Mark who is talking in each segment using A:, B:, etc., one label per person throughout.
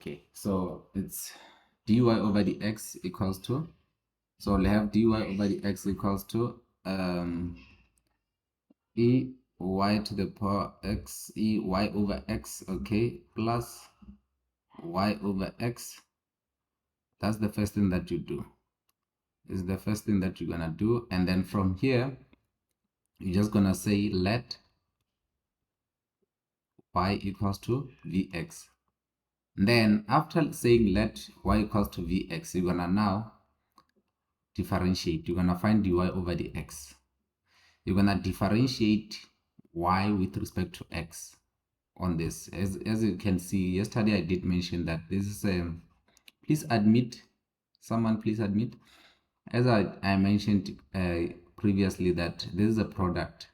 A: Okay, so it's dy over dx equals to, so we'll have dy over dx equals to e y to the power x, e y over x, okay, plus y over x. That's the first thing that you do. Is the first thing that you're gonna do, and then from here you're just gonna say let y equals to vx. Then after saying let y equals to vx, you're gonna now differentiate. You're gonna find dy over dx. You're gonna differentiate y with respect to x on this. As you can see, yesterday I did mention that this is a, please admit, someone please admit, as I mentioned previously, that this is a product.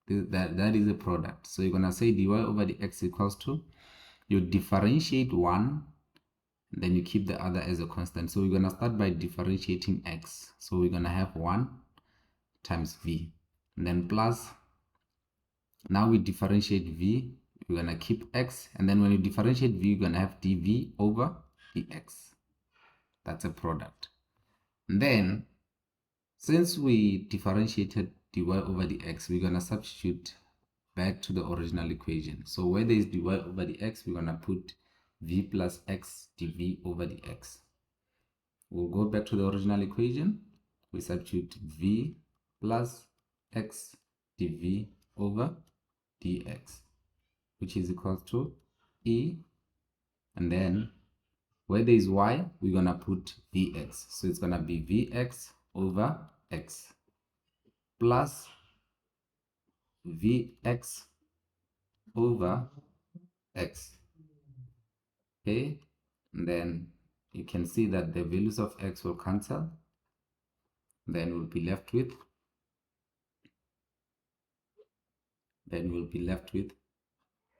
A: That is a product. So you're gonna say dy over dx equals to, you differentiate one, then you keep the other as a constant. So we're gonna start by differentiating x. So we're gonna have 1 times v, and then plus, now we differentiate v, we're gonna keep x, and then when you differentiate v, you're gonna have dv over dx. That's a product. And then since we differentiated dy over dx, we're gonna substitute back to the original equation. So where there is dy over dx, we're gonna put v plus x dv over dx. We'll go back to the original equation. We substitute v plus x dv over dx, which is equal to e, and then where there is y, we're gonna put vx. So it's gonna be vx over x plus vx over x. Okay, and then you can see that the values of x will cancel. Then we'll be left with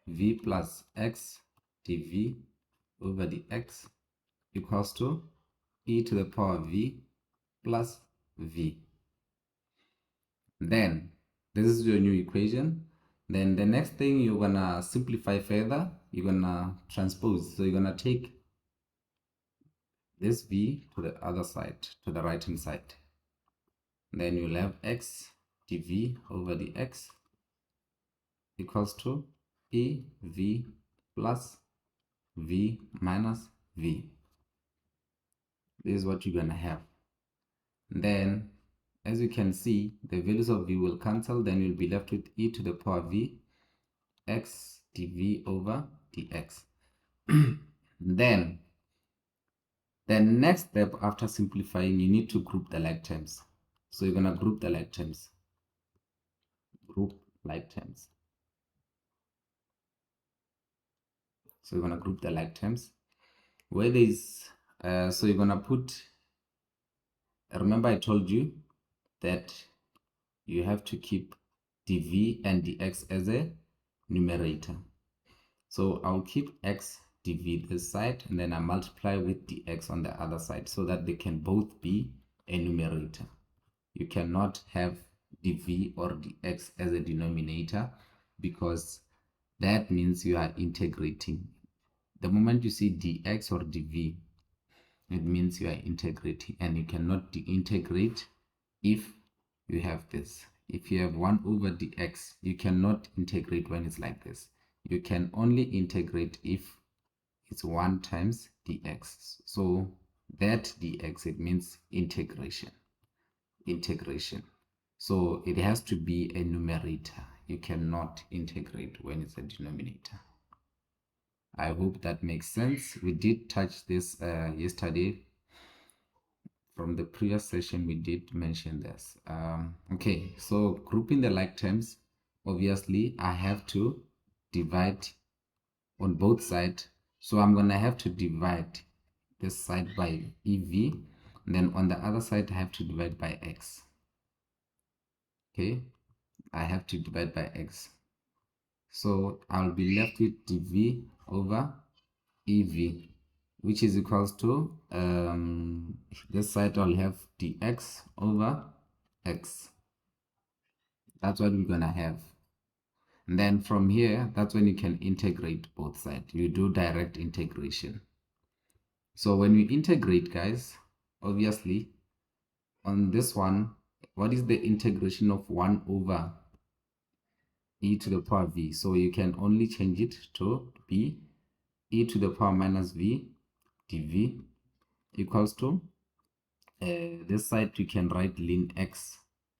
A: v plus x dv over dx equals to e to the power v plus v. Then this is your new equation. Then the next thing, you're gonna simplify further. You're gonna transpose. So you're gonna take this v to the other side, to the right hand side. Then you'll have x dv over dx equals to e v plus v minus v. This is what you're gonna have. Then as you can see, the values of v will cancel. Then you'll be left with e to the power v x dv over dx. Then the next step after simplifying, you need to group the like terms. So you're gonna group the like terms. Group like terms. So you're gonna group the like terms. Where there is, so you're gonna put, remember I told you that you have to keep dv and dx as a numerator. So I'll keep x dv this side, and then I multiply with dx on the other side, so that they can both be a numerator. You cannot have dv or dx as a denominator, because that means you are integrating. The moment you see dx or dv, it means you are integrating, and you cannot de-integrate if you have this. If you have 1 over dx, you cannot integrate when it's like this. You can only integrate if it's 1 times dx. So that dx, it means integration. So it has to be a numerator. You cannot integrate when it's a denominator. I hope that makes sense. We did touch this yesterday. From the previous session, we did mention this. Okay, so grouping the like terms, obviously I have to divide on both sides. So I'm gonna have to divide this side by ev, and then on the other side I have to divide by x. Okay, I have to divide by x. So I'll be left with dv over ev, which is equals to, this side I'll have dx over x. That's what we're gonna have. And then from here, that's when you can integrate both sides. You do direct integration. So when we integrate, guys, obviously on this one, what is the integration of 1 over e to the power v? So you can only change it to be e to the power minus v dv equals to this side you can write ln x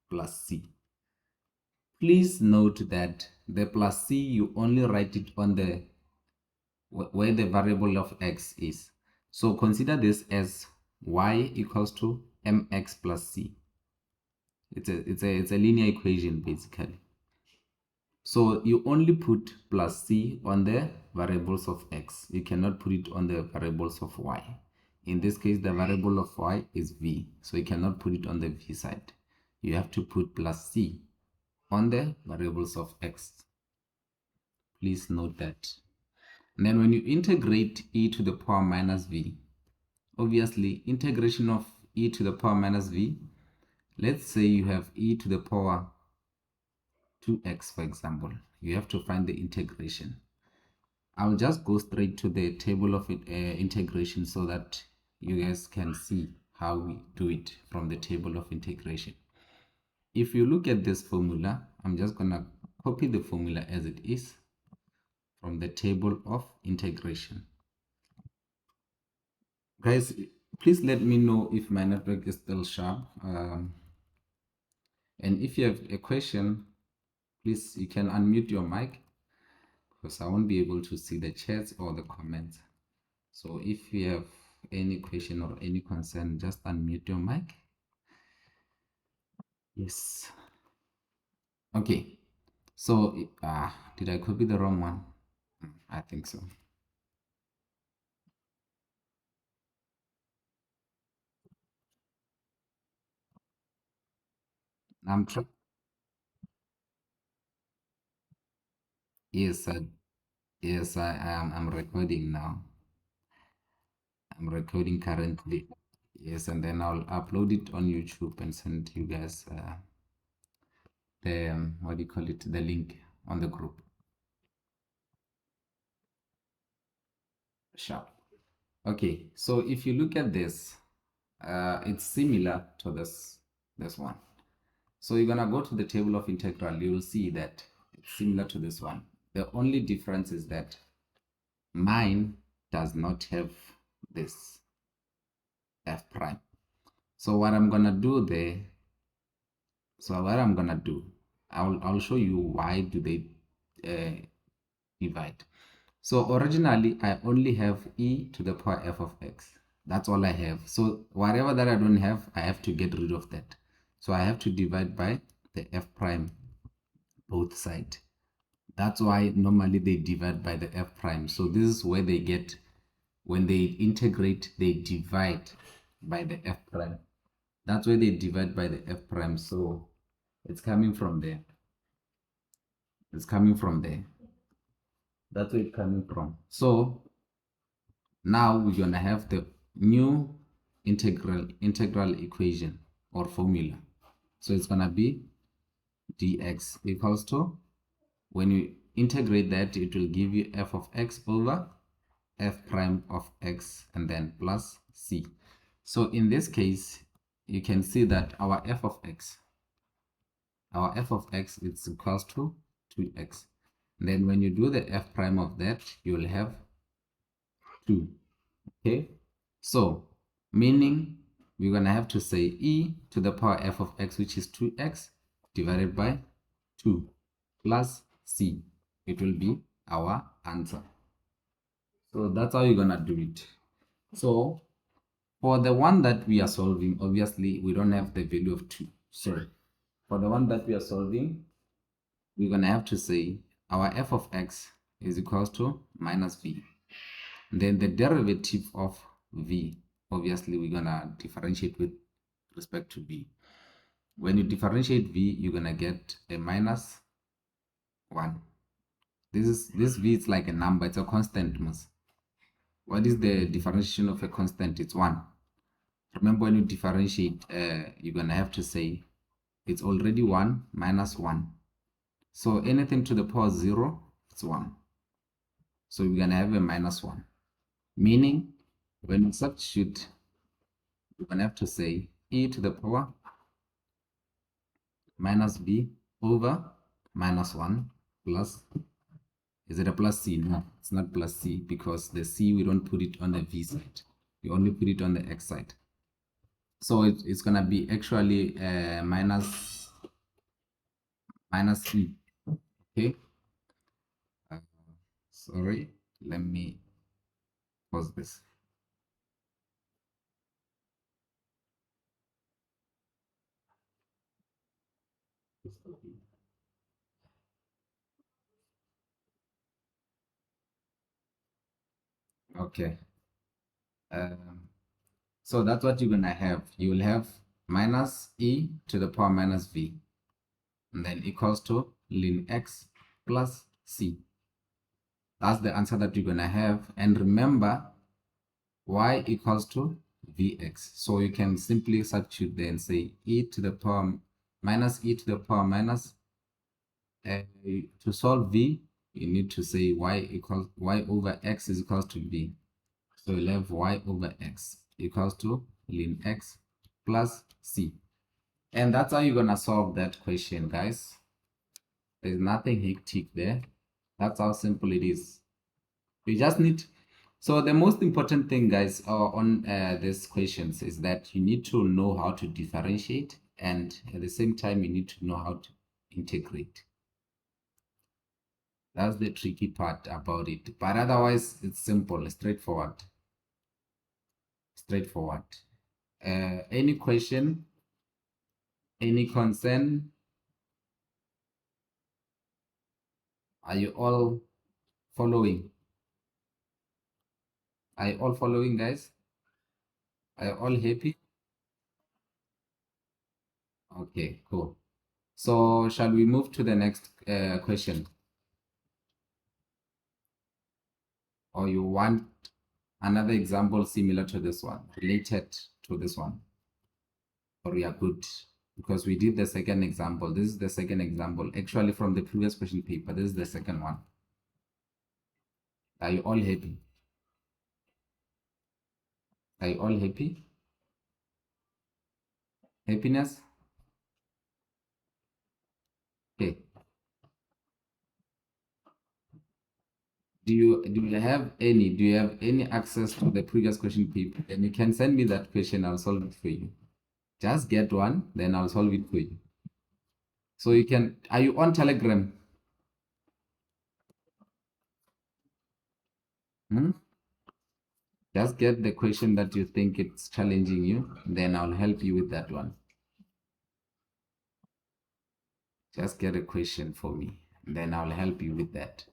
A: plus c. Please note that the plus c, you only write it on the where the variable of x is. So consider this as y equals to mx plus c. It's a linear equation basically. So you only put plus c on the variables of x. You cannot put it on the variables of y. In this case, the variable of y is v. So you cannot put it on the v side. You have to put plus c on the variables of x. Please note that. And then when you integrate e to the power minus v, obviously integration of e to the power minus v, let's say you have e to the power 2x, for example. You have to find the integration. I'll just go straight to the table of integration so that you guys can see how we do it from the table of integration. If you look at this formula, I'm just gonna copy the formula as it is from the table of integration. Guys, please let me know if my network is still sharp. And if you have a question, please, you can unmute your mic because I won't be able to see the chats or the comments. So if you have any question or any concern, just unmute your mic. Yes. Okay. So, did I copy the wrong one? I think so. I'm trying. Yes, I am. I'm recording now. I'm recording currently. Yes, and then I'll upload it on YouTube and send you guys the what do you call it? The link on the group. Sure. Okay, so if you look at this, it's similar to this one. So you're gonna go to the table of integral. You will see that it's similar to this one. The only difference is that mine does not have this f prime. So what I'm gonna do there, I'll show you why do they divide. So originally I only have e to the power f of x. That's all I have. So whatever that I don't have, I have to get rid of that. So I have to divide by the f prime both sides. That's why normally they divide by the f prime. So this is where they get, when they integrate, they divide by the f prime. That's where they divide by the f prime. So it's coming from there. It's coming from there. That's where it's coming from. So now we're gonna have the new integral equation or formula. So it's gonna be dx equals to, when you integrate that, it will give you f of x over f prime of x and then plus c. So in this case, you can see that our f of x is equals to 2x. Then when you do the f prime of that, you will have 2. Okay, so meaning we're gonna have to say e to the power f of x, which is 2x, divided by 2 plus c. It will be our answer. So that's how you're gonna do it. So for the one that we are solving, obviously we don't have the value of 2. So for the one that we are solving, we're gonna have to say our f of x is equals to minus v. Then the derivative of v, obviously we're gonna differentiate with respect to v. When you differentiate v, you're gonna get a minus 1. This v is like a number, it's a constant. What is the differentiation of a constant? It's 1. Remember, when you differentiate, you're gonna have to say it's already 1 minus 1. So anything to the power 0, it's 1. So we're gonna have a minus 1. Meaning When you substitute, you're going to have to say e to the power minus b over minus 1 plus, is it a plus c? No, it's not plus c, because the c, we don't put it on the v side. We only put it on the x side. So it's going to be actually minus e. Okay. Sorry, let me pause this. Okay. So that's what you're gonna have. You will have minus e to the power minus v, and then equals to ln x plus c. That's the answer that you're gonna have. And remember, y equals to vx. So you can simply substitute there and say e to the power minus e to the power minus, to solve v, you need to say y over x is equals to v. So you'll have y over x equals to ln x plus c. And that's how you're gonna solve that question, guys. There's nothing hectic there. That's how simple it is. You just need, so the most important thing, guys, on these questions is that you need to know how to differentiate, and at the same time you need to know how to integrate. That's the tricky part about it, but otherwise it's simple, straightforward. Any question, any concern? Are you all following? Are you all following, guys? Are you all happy? Okay, cool. So shall we move to the next question? Or you want another example similar to this one, related to this one? Or we are good? Because we did the second example. This is the second example. Actually, from the previous question paper, this is the second one. Are you all happy? Are you all happy? Happiness? Okay. Do you have any access to the previous question paper? And you can send me that question, I'll solve it for you. Just get one, then I'll solve it for you. So you can, are you on Telegram? Just get the question that you think it's challenging you, then I'll help you with that one. Just get a question for me, then I'll help you with that.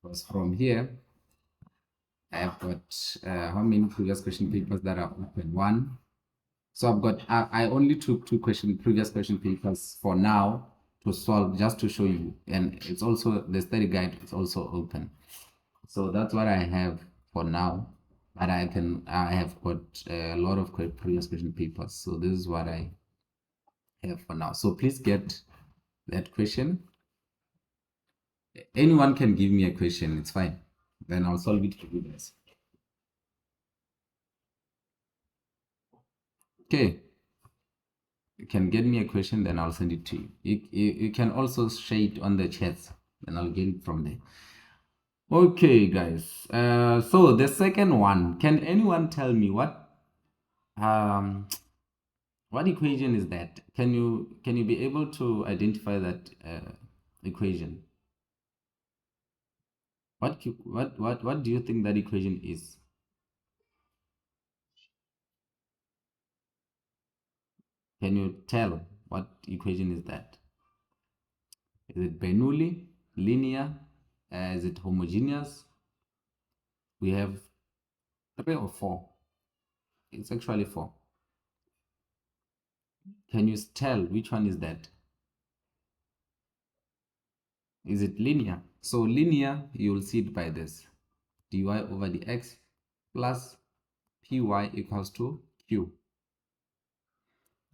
A: Because from here, I have got how many previous question papers that are open? One. So I've got, I only took previous question papers for now to solve, just to show you. And it's also, the study guide is also open. So that's what I have for now. But I have got a lot of previous question papers. So this is what I have for now. So please get that question. Anyone can give me a question, it's fine. Then I'll solve it for you guys. Okay. You can get me a question, then I'll send it to you. You can also share it on the chats, then I'll get it from there. Okay, guys. So the second one, can anyone tell me what equation is that? Can you be able to identify that equation? What do you think that equation is? Can you tell what equation is that? Is it Bernoulli, linear? Is it homogeneous? We have 3 or 4. It's actually 4. Can you tell which one is that? Is it linear? So linear, you will see it by this. dy over dx plus py equals to q.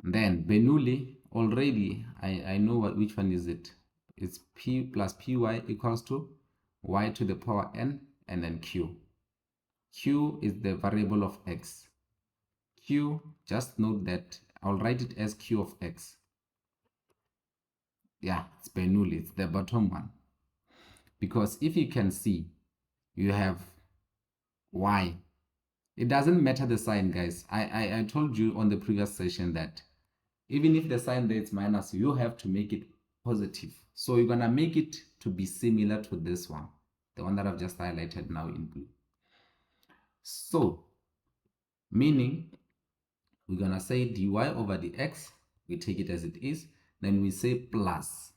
A: And then Bernoulli, already I know which one is it. It's p plus py equals to y to the power n and then q. Q is the variable of x. Q, just note that I'll write it as Q of x. Yeah, it's Bernoulli, it's the bottom one. Because if you can see, you have y. It doesn't matter the sign, guys. I told you on the previous session that even if the sign there is minus, you have to make it positive. So you're gonna make it to be similar to this one, the one that I've just highlighted now in blue. So, meaning we're gonna say dy over dx, we take it as it is, then we say plus.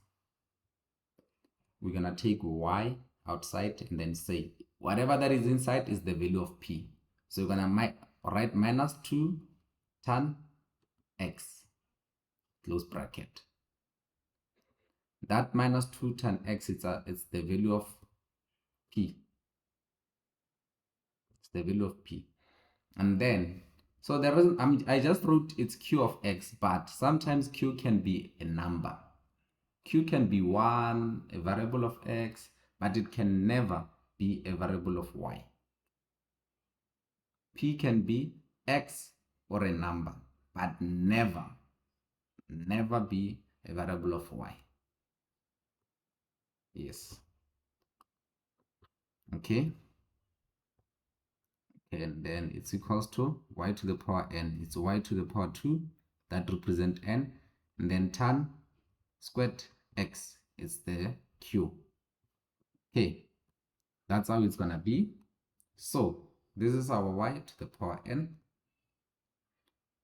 A: We're gonna take y outside and then say whatever that is inside is the value of p. So we're gonna write minus 2 tan x, close bracket. That minus 2 tan x, it's the value of p. It's the value of p. And then, so the reason I just wrote it's q of x, but sometimes q can be a number. Q can be 1, a variable of x, but it can never be a variable of y. P can be x or a number, but never be a variable of y. Yes. Okay. And then it's equals to y to the power n. It's y to the power 2 that represent n. And then tan squared x is the q. Okay. That's how it's going to be. So this is our y to the power n.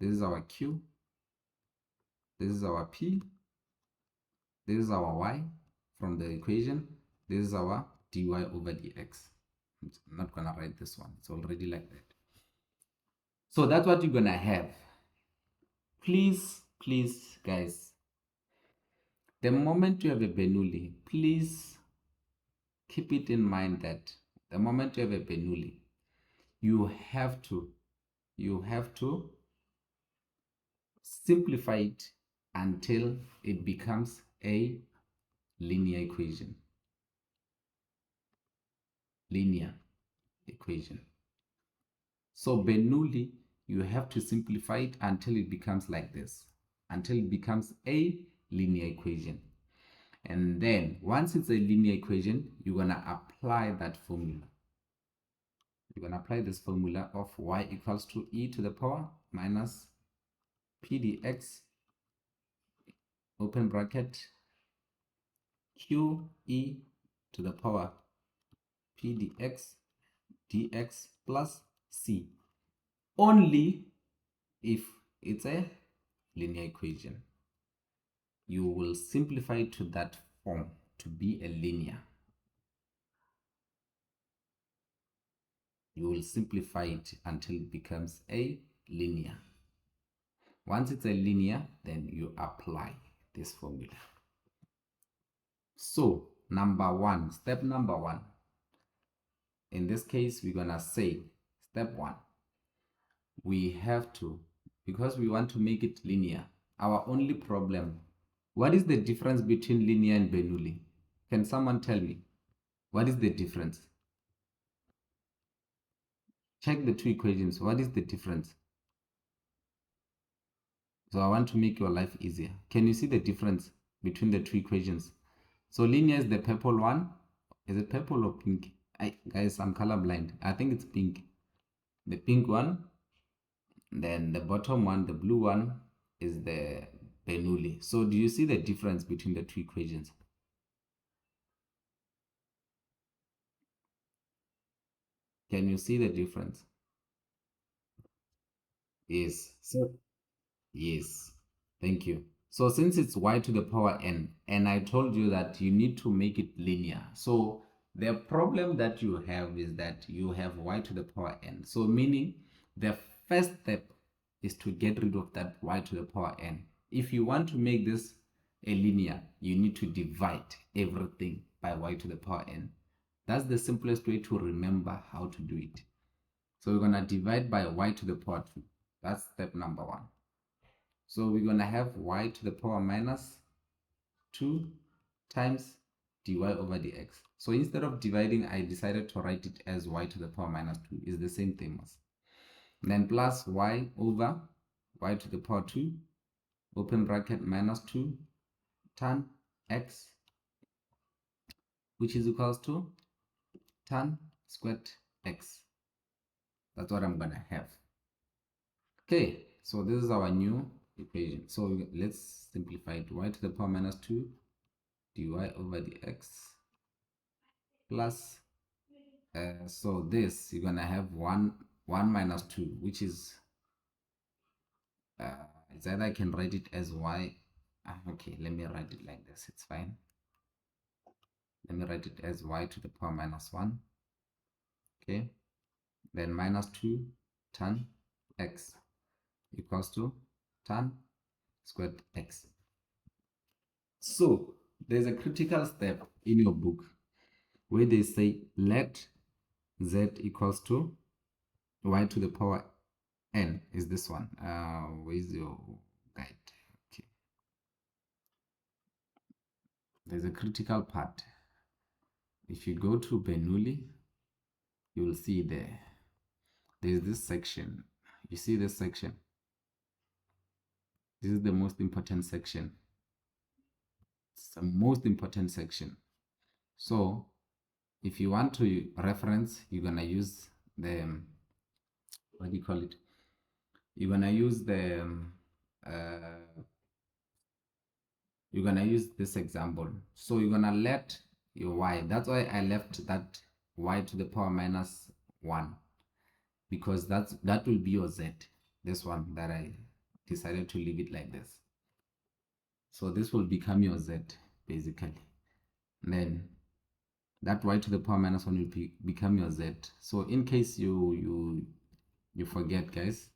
A: This is our q. This is our p. This is our y from the equation. This is our dy over dx. I'm not going to write this one. It's already like that. So that's what you're going to have. Please, guys, the moment you have a Bernoulli, please keep it in mind that the moment you have a Bernoulli, you have to simplify it until it becomes a linear equation. So Bernoulli, you have to simplify it until it becomes like this, until it becomes a linear equation. And then once it's a linear equation, you're going to apply that formula. You're going to apply this formula of y equals to e to the power minus p dx, open bracket, q e to the power p dx plus c, only if it's a linear equation. You will simplify it to that form to be a linear. You will simplify it until it becomes a linear. Once it's a linear, then you apply this formula. So step number one. In this case, we're gonna say step one. We have to, because we want to make it linear, our only problem, what is the difference between linear and Bernoulli? Can someone tell me? What is the difference? Check the two equations. What is the difference? So I want to make your life easier. Can you see the difference between the two equations? So linear is the purple one. Is it purple or pink? Guys, I'm colorblind. I think it's pink. The pink one. Then the bottom one, the blue one, is the Bernoulli. So do you see the difference between the two equations? Can you see the difference? Yes. So yes. Thank you. So since it's y to the power n, and I told you that you need to make it linear. So the problem that you have is that you have y to the power n. So meaning the first step is to get rid of that y to the power n. If you want to make this a linear, you need to divide everything by y to the power n. That's the simplest way to remember how to do it. So we're going to divide by y to the power 2. That's step number one. So we're going to have y to the power minus 2 times dy over dx. So instead of dividing, I decided to write it as y to the power minus 2. Is the same thing as. Then plus y over y to the power 2, open bracket, minus 2 tan x, which is equals to tan squared x. That's what I'm gonna have. Okay, so this is our new equation. So let's simplify it. Y to the power minus 2 dy over dx plus so this you're gonna have 1 minus 2, which is it's either I can write it as y. Okay, let me write it like this, it's fine. Let me write it as y to the power minus 1. Okay, then minus 2 tan x equals to tan squared x. So there's a critical step in your book where they say let z equals to y to the power n. Is this one? Where's your guide? Okay, there's a critical part. If you go to Bernoulli, you will see there's this section. You see this section? This is the most important section. It's the most important section. So if you want to reference, you're gonna use the what do you call it? You're gonna use the you're gonna use this example. So you're gonna let your y. That's why I left that y to the power minus 1, because that will be your z. This one that I decided to leave it like this. So this will become your z basically. And then that y to the power minus 1 will become your z. So in case you forget, guys,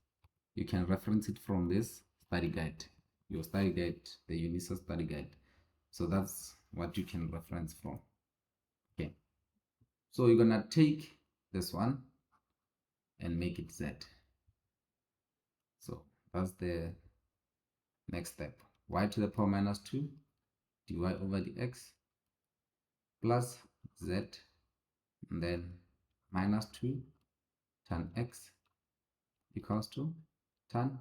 A: you can reference it from this study guide, your study guide, the UNISA study guide. So that's what you can reference from. Okay, so you're gonna take this one and make it z. So that's the next step. Y to the power minus 2 dy over dx plus z, and then minus 2 tan x equals to tan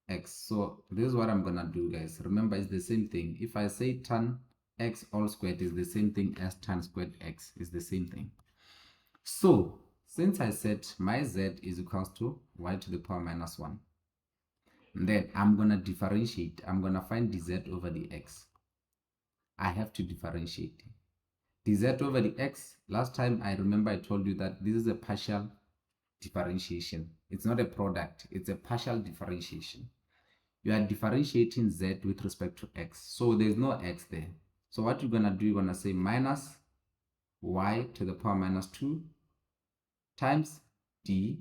A: x. So this is what I'm gonna do, guys. Remember, it's the same thing. If I say tan x all squared is the same thing as tan squared x, is the same thing. So since I said my z is equals to y to the power minus 1, then I'm gonna differentiate. I'm gonna find dz over dx. I have to differentiate dz over dx. Last time I remember I told you that this is a partial differentiation. It's not a product, it's a partial differentiation. You are differentiating z with respect to x, so there's no x there. So what you're gonna do, you're gonna say minus y to the power minus 2 times dy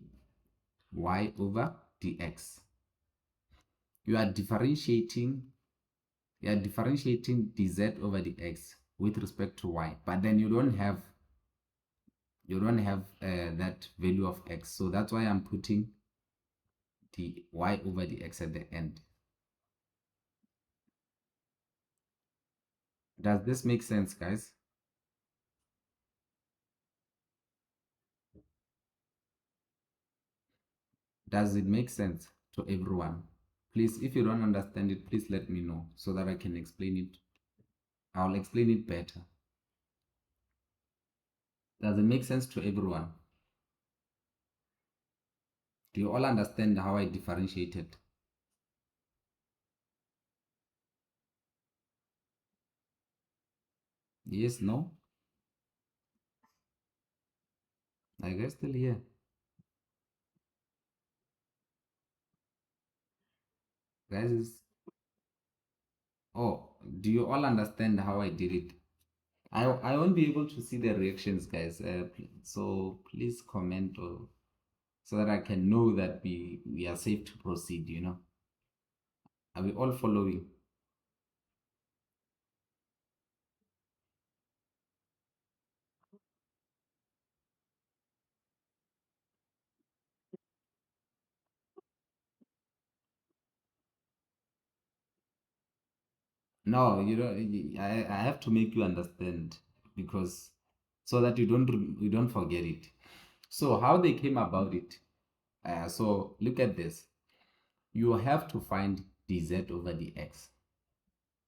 A: over dx. You are differentiating dz over dx with respect to y, but then you don't have that value of x, so that's why I'm putting dy over dx at the end. Does this make sense, guys? Does it make sense to everyone? Please, if you don't understand it, please let me know so that I can explain it. I'll explain it better. Does it make sense to everyone? Do you all understand how I differentiated? Yes, no? I guess still here. Guys, oh, do you all understand how I did it? I won't be able to see the reactions, guys. So please comment, or so that I can know that we are safe to proceed, you know. Are we all following? No, you don't. I have to make you understand because so that you don't forget it. So how they came about it? So look at this. You have to find dz over dx.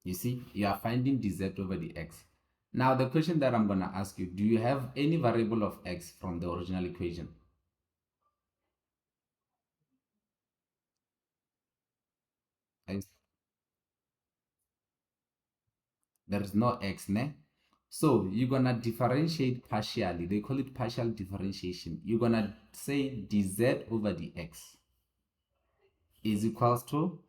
A: You see, you are finding dz over dx. Now the question that I'm gonna ask you: do you have any variable of x from the original equation? X. There is no x, ne? So you're gonna differentiate partially. They call it partial differentiation. You're gonna say dz over dx is equals to,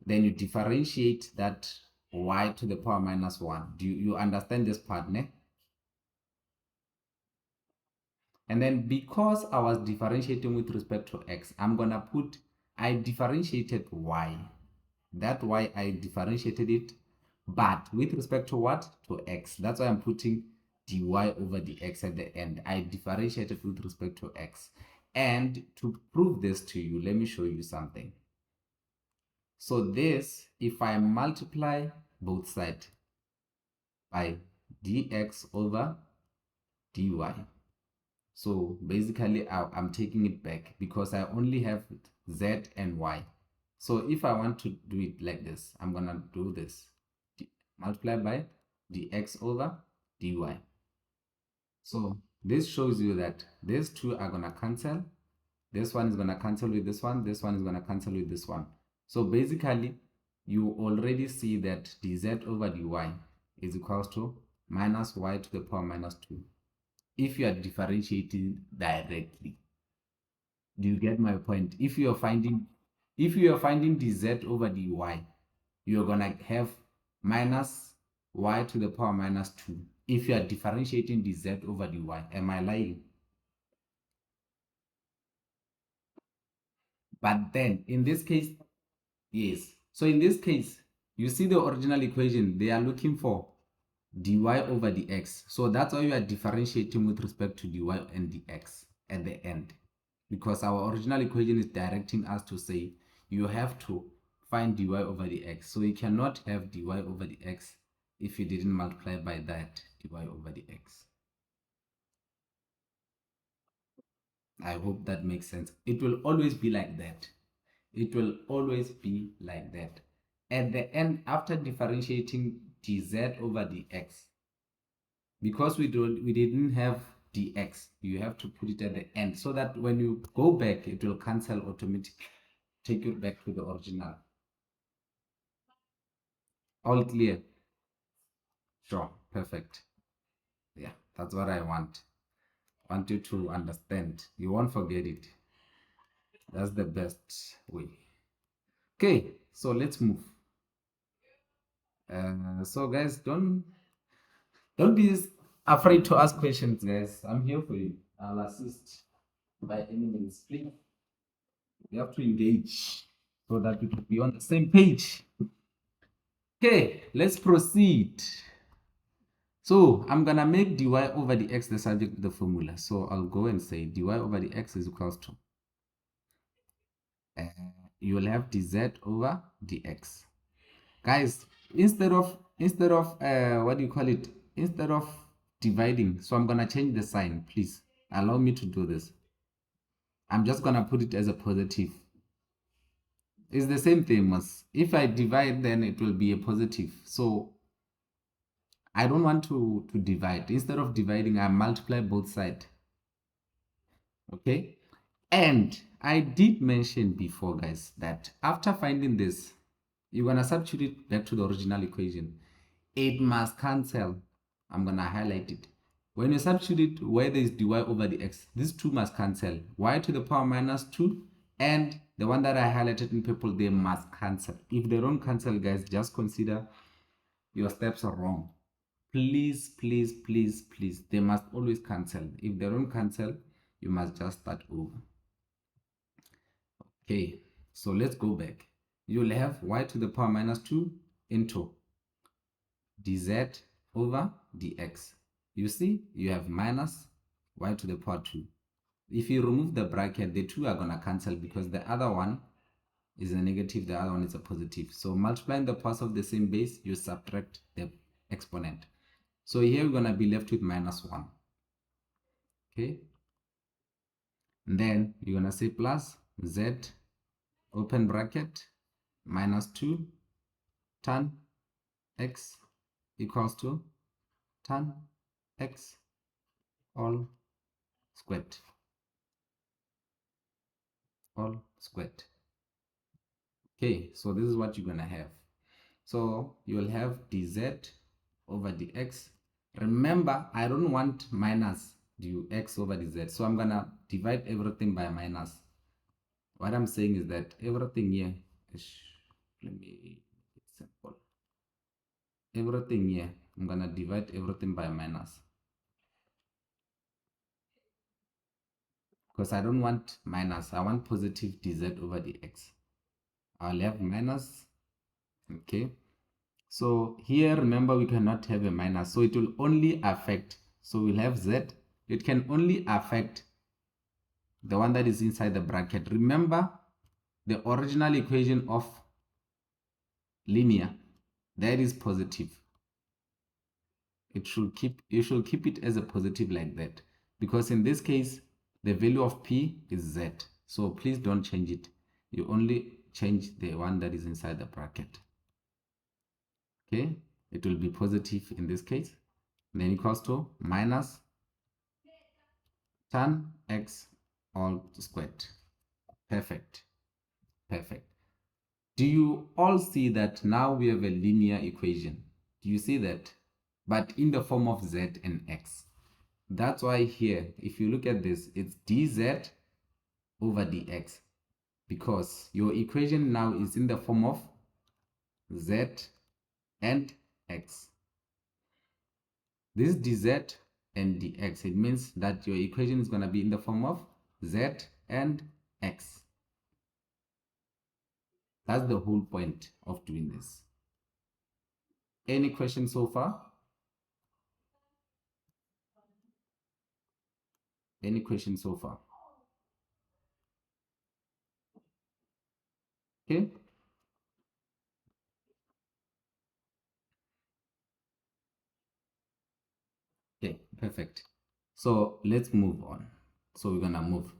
A: then you differentiate that y to the power minus 1. Do you understand this part, ne? And then because I was differentiating with respect to x, I'm gonna put, I differentiated y. That y I differentiated it, but with respect to what? To x. That's why I'm putting dy over dx at the end. I differentiated with respect to x. And to prove this to you, let me show you something. So this, if I multiply both sides by dx over dy, so basically I'm taking it back because I only have z and y. So if I want to do it like this, I'm gonna do this, multiply by dx over dy. So this shows you that these two are gonna cancel. This one is gonna cancel with this one. This one is gonna cancel with this one. So basically, you already see that dz over dy is equals to minus y to the power minus 2. If you are differentiating directly, do you get my point? If you are finding dz over dy, you're gonna have minus y to the power minus 2. If you are differentiating dz over dy, am I lying? But then in this case, yes. So in this case, you see the original equation, they are looking for dy over dx. So that's why you are differentiating with respect to dy and dx at the end. Because our original equation is directing us to say you have to find dy over dx. So you cannot have dy over dx if you didn't multiply by that dy over dx. I hope that makes sense. It will always be like that. It will always be like that. At the end, after differentiating dz over dx, because we didn't have dx, you have to put it at the end so that when you go back, it will cancel automatically, take you back to the original. All clear? Sure, perfect. Yeah, that's what I want. Want you to understand. You won't forget it. That's the best way. Okay, so let's move. So guys, don't be afraid to ask questions, guys. I'm here for you. I'll assist by any means. Please, you have to engage so that we can be on the same page. Okay, let's proceed. So I'm gonna make dy over dx the subject of the formula. So I'll go and say dy over dx is equals to, you will have dz over dx. Guys, instead of what do you call it? Instead of dividing, so I'm gonna change the sign. Please allow me to do this. I'm just gonna put it as a positive. It's the same thing as if I divide, then it will be a positive. So I don't want to divide. Instead of dividing, I multiply both sides. Okay, and I did mention before, guys, that after finding this, you're gonna substitute it back to the original equation. It must cancel. I'm gonna highlight it. When you substitute where there is dy over dx, these two must cancel. Y to the power minus 2 and the one that I highlighted in purple, they must cancel. If they don't cancel, guys, just consider your steps are wrong. Please, please, please, please, they must always cancel. If they don't cancel, you must just start over. Okay, so let's go back. You'll have y to the power minus 2 into dz over dx. You see, you have minus y to the power 2. If you remove the bracket, the two are going to cancel because the other one is a negative, the other one is a positive. So multiplying the parts of the same base, you subtract the exponent. So here we're going to be left with -1. Okay. And then you're going to say plus z, open bracket, -2 tan x equals to tan x all squared. All squared. Okay, so this is what you're going to have. So you'll have dz over dx. Remember, I don't want minus dx over dz. So I'm going to divide everything by minus. What I'm saying is that everything here, let me make it simple. Everything here, I'm going to divide everything by minus. Because I don't want minus, I want positive dz over dx. I'll have minus, okay. So here, remember, we cannot have a minus, so it will only affect, so we'll have z, it can only affect the one that is inside the bracket. Remember, the original equation of linear, that is positive. You should keep it as a positive like that, because in this case, the value of p is z. So please don't change it. You only change the one that is inside the bracket. Okay, it will be positive in this case. Then equals to minus tan x all squared. Perfect. Perfect. Do you all see that now we have a linear equation? Do you see that? But in the form of z and x. That's why here, if you look at this, it's dz over dx, because your equation now is in the form of z and x. This dz and dx, it means that your equation is going to be in the form of z and x. That's the whole point of doing this. Any questions so far? Any questions so far? Okay. Okay, perfect. So let's move on. So we're gonna move.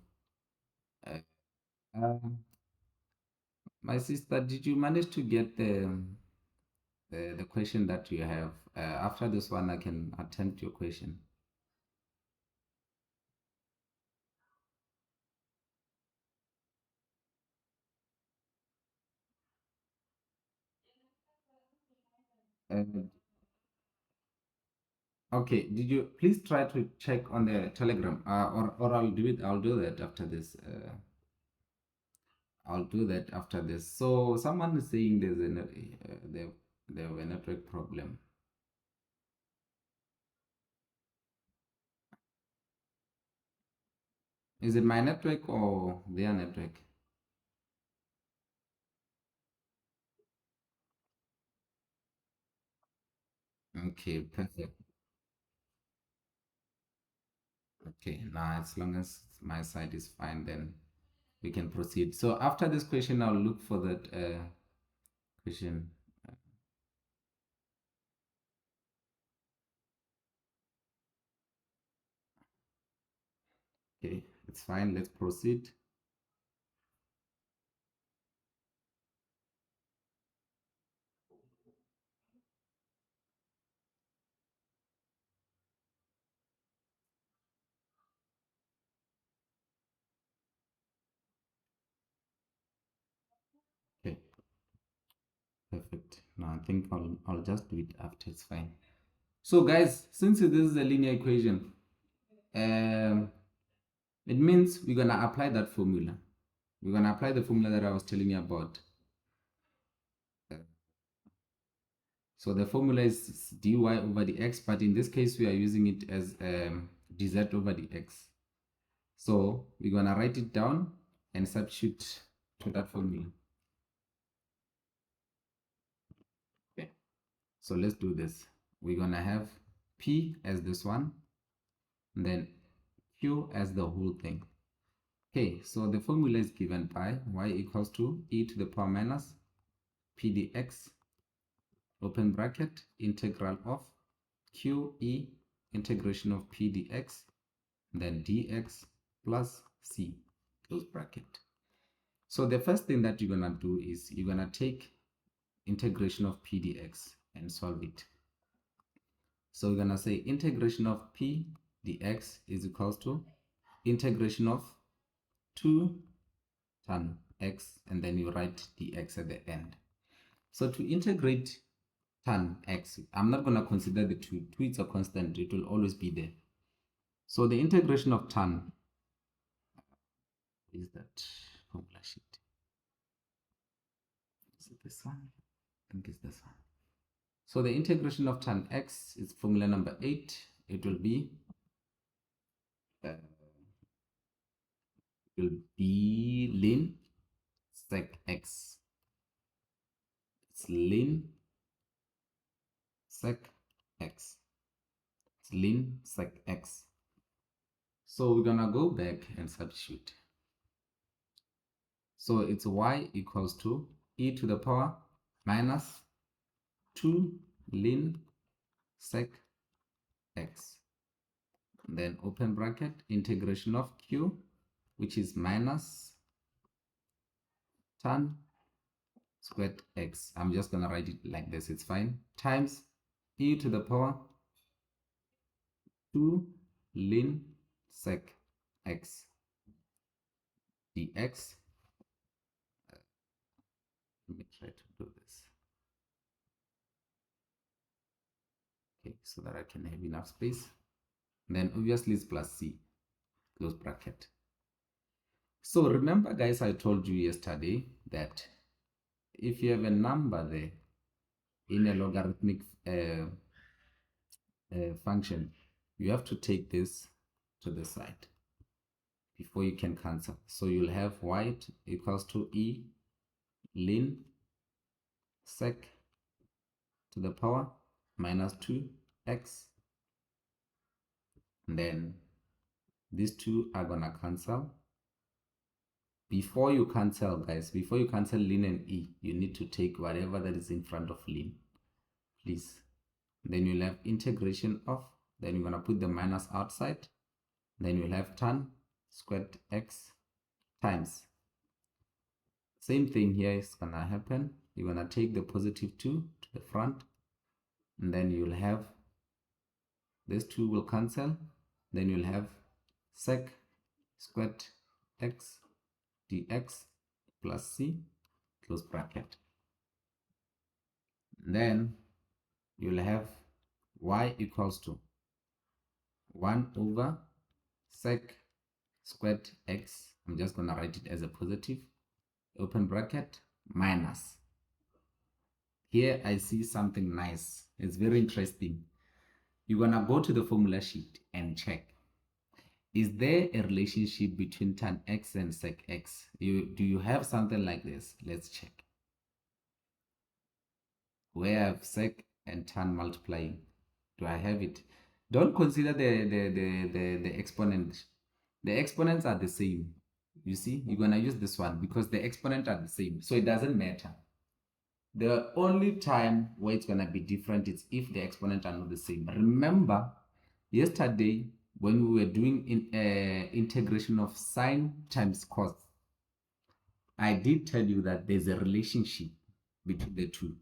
A: My sister, did you manage to get the question that you have? After this one, I can attempt your question. Uh, okay, did you please try to check on the Telegram, or I'll do it. I'll do that after this. I'll do that after this. So someone is saying there's they have a network problem. Is it my network or their network? Okay, perfect. Okay, now as long as my side is fine, then we can proceed. So after this question, I'll look for that question. Okay, it's fine. Let's proceed. Okay, perfect. Now I think I'll just do it after. It's fine. So guys, since this is a linear equation, um, it means we're gonna apply that formula. We're gonna apply the formula that I was telling you about. So the formula is dy over dx, but in this case we are using it as dz over dx. So we're gonna write it down and substitute to that formula. Okay. So let's do this. We're gonna have p as this one, and then q as the whole thing. Okay, so the formula is given by y equals to e to the power minus p dx, open bracket, integral of qe integration of p dx, then dx plus c, close bracket. So the first thing that you're going to do is you're going to take integration of p dx and solve it. So we're going to say integration of p dx is equals to integration of 2 tan x, and then you write dx at the end. So to integrate tan x, I'm not going to consider the 2. 2 is a constant. It will always be there. So the integration of tan is that formula sheet. Is it this one? I think it's this one. So the integration of tan x is formula number 8. It will be ln sec x. It's ln sec x. It's ln sec x. So we're gonna go back and substitute. So it's y equals to e to the power minus 2 ln sec x. Then open bracket, integration of q, which is minus tan squared x. I'm just gonna write it like this, it's fine, times e to the power 2 ln sec x dx. Let me try to do this. Okay, so that I can have enough space. Then obviously it's plus c, close bracket. So remember guys, I told you yesterday that if you have a number there in a logarithmic function, you have to take this to the side before you can cancel. So you'll have y equals to e ln sec to the power minus 2x, and then these two are gonna cancel. Before you cancel guys, before you cancel ln and e, you need to take whatever that is in front of ln, please. Then you'll have integration of, then you're gonna put the minus outside, then you'll have tan squared x times, same thing here is gonna happen. You're gonna take the positive 2 to the front, and then you'll have this 2 will cancel, then you'll have sec squared x dx plus c, close bracket. Then you'll have y equals to 1 over sec squared x. I'm just gonna write it as a positive, open bracket, minus. Here I see something nice. It's very interesting. You're gonna go to the formula sheet and check. Is there a relationship between tan x and sec x? Do you have something like this? Let's check. Where I have sec and tan multiplying. Do I have it? Don't consider the exponent. The exponents are the same. You see, you're gonna use this one because the exponents are the same, so it doesn't matter. The only time where it's gonna be different is if the exponents are not the same. Remember, yesterday when we were doing integration of sine times cos, I did tell you that there's a relationship between the two.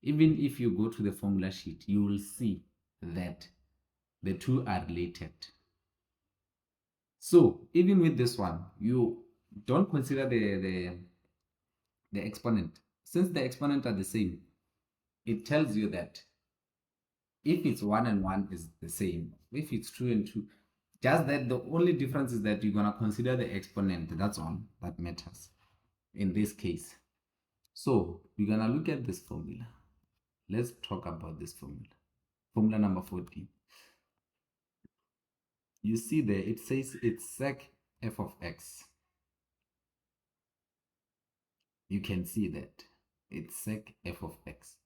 A: Even if you go to the formula sheet, you will see that the two are related. So even with this one, you don't consider the exponent. Since the exponents are the same, it tells you that if it's 1 and 1 is the same, if it's 2 and 2, just that the only difference is that you're going to consider the exponent. That's all that matters in this case. So we're going to look at this formula. Let's talk about this formula. Formula number 14. You see there, it says it's sec f of x. You can see that it's sec f of x.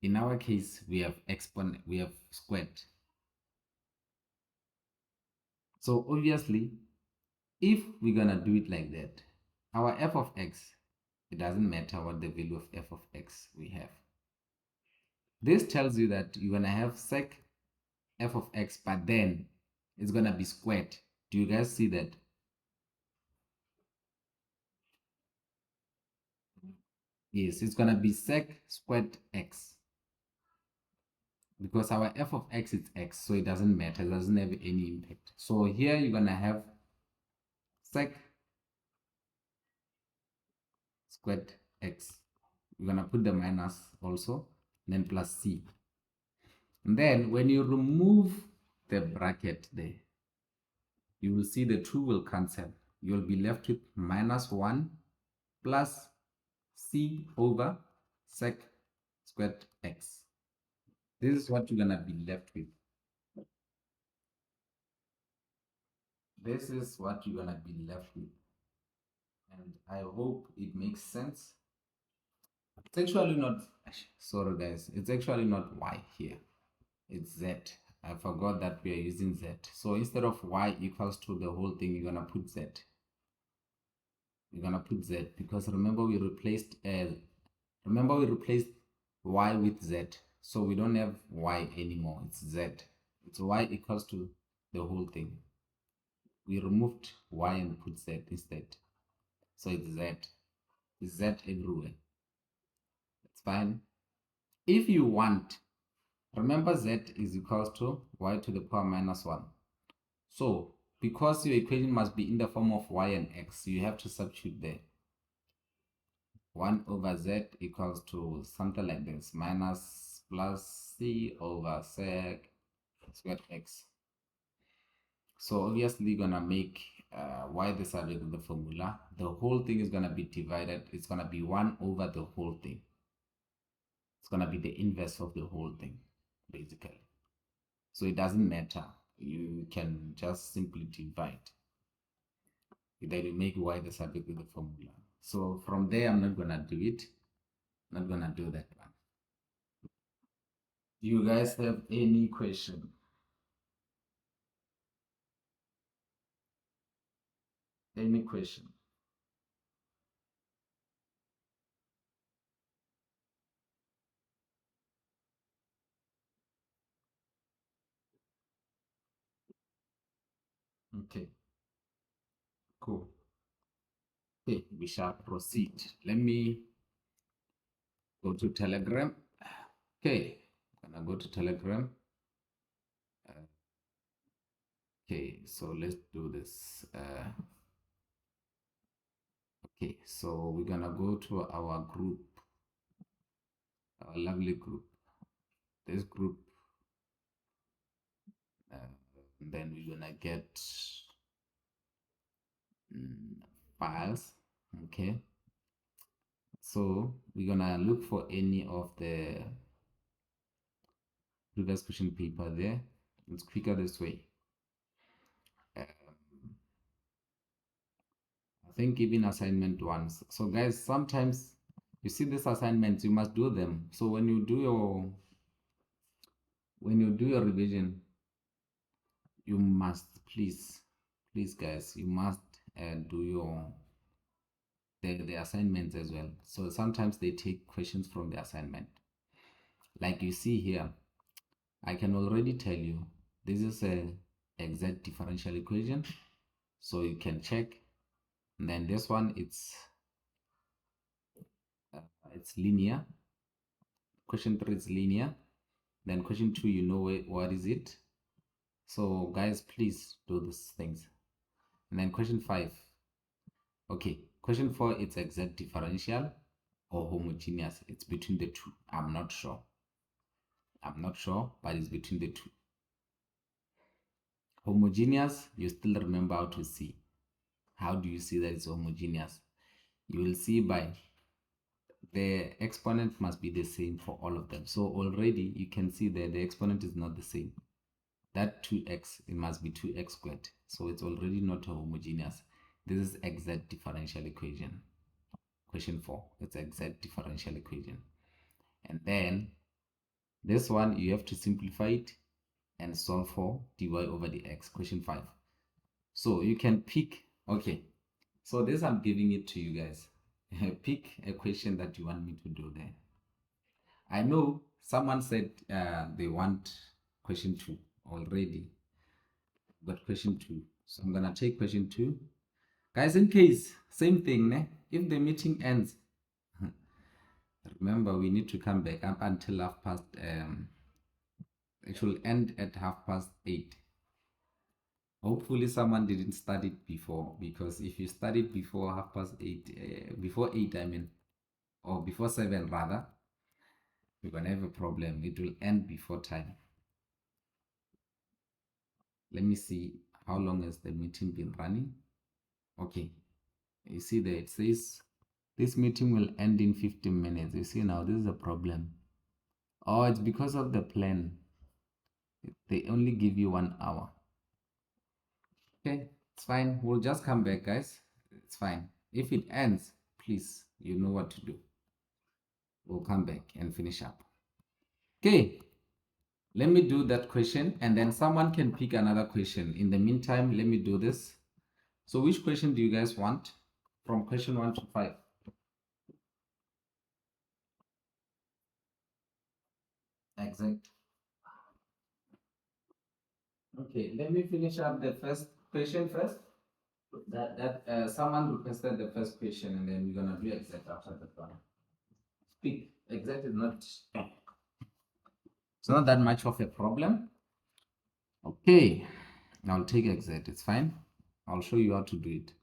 A: In our case, we have exponent, we have squared. So obviously, If we're gonna do it like that, our f of x, it doesn't matter what the value of f of x we have. This tells you that you're gonna have sec f of x, but then it's gonna be squared. Do you guys see that? Yes, it's gonna be sec squared x, because our f of x is x, so it doesn't matter, it doesn't have any impact. So here you're gonna have sec squared x. You're gonna put the minus also, then plus c. And then when you remove the bracket there, you will see the 2 will cancel. You'll be left with minus 1 plus c over sec squared x. This is what you're gonna be left with. This is what you're gonna be left with. And I hope it makes sense. It's actually not, sorry guys, it's actually not y here. It's z. I forgot that we are using z. So instead of y equals to the whole thing, you're gonna put z. You're gonna put z, because remember we replaced y with z, so we don't have y anymore. It's z. It's y equals to the whole thing. We removed y and put z instead, so it's z. It's z everywhere. It's fine. If you want, remember z is equals to y to the power minus 1. So because your equation must be in the form of y and x, you have to substitute there. 1 over z equals to something like this, minus plus c over sec squared x. So obviously you're gonna make y the subject of the formula. The whole thing is gonna be divided. It's gonna be 1 over the whole thing. It's gonna be the inverse of the whole thing, basically. So it doesn't matter. You can just simply divide. Then you make y the subject of the formula. So from there, I'm not gonna do it. I'm not gonna do that one. Do you guys have any question? Any question? Okay, cool. Okay, we shall proceed. Let me go to Telegram. Okay, I'm gonna go to Telegram. Okay, so let's do this. Okay, so we're gonna go to our group, our lovely group. This group, then we're gonna get files. Okay, so we're gonna look for any of the previous question paper there. It's quicker this way. I think even assignment ones. So guys, sometimes you see these assignments, you must do them. So when you do your revision, you must please guys, you must do your the assignments as well. So sometimes they take questions from the assignment. Like you see here, I can already tell you this is a exact differential equation, so you can check. And then this one, it's linear. Question 3 is linear. Then question 2, you know what is it. So guys, please do these things. And then question 5, okay, question 4, it's exact differential or homogeneous. It's between the two. I'm not sure, but it's between the two. Homogeneous, you still remember how to see. How do you see that it's homogeneous? You will see by the exponent must be the same for all of them. So already you can see that the exponent is not the same. That 2x, it must be 2x squared. So it's already not homogeneous. This is exact differential equation. Question 4, it's exact differential equation. And then this one, you have to simplify it and solve for dy over dx. Question 5. So you can pick Okay, so this I'm giving it to you guys. Pick a question that you want me to do there. I know someone said they want question 2 already. But question 2. So I'm gonna take question 2. Guys, in case, same thing, ne? If the meeting ends, remember we need to come back up until half past it will end at 8:30. Hopefully someone didn't study it before, because if you studied before 8:30, before 8 I mean, or before 7 rather, we're gonna have a problem. It will end before time. Let me see how long has the meeting been running. Okay, you see there it says this meeting will end in 15 minutes. You see now this is a problem. Oh, it's because of the plan. They only give you 1 hour. Okay, it's fine. We'll just come back, guys. It's fine. If it ends, please, you know what to do. We'll come back and finish up. Okay, let me do that question and then someone can pick another question. In the meantime, let me do this. So which question do you guys want? From question 1 to 5. Exact. Okay, let me finish up the first question first. That someone requested the first question and then we're gonna do exact after that one. Speak. Exact is not, it's not that much of a problem. Okay, I'll take exact. It's fine. I'll show you how to do it.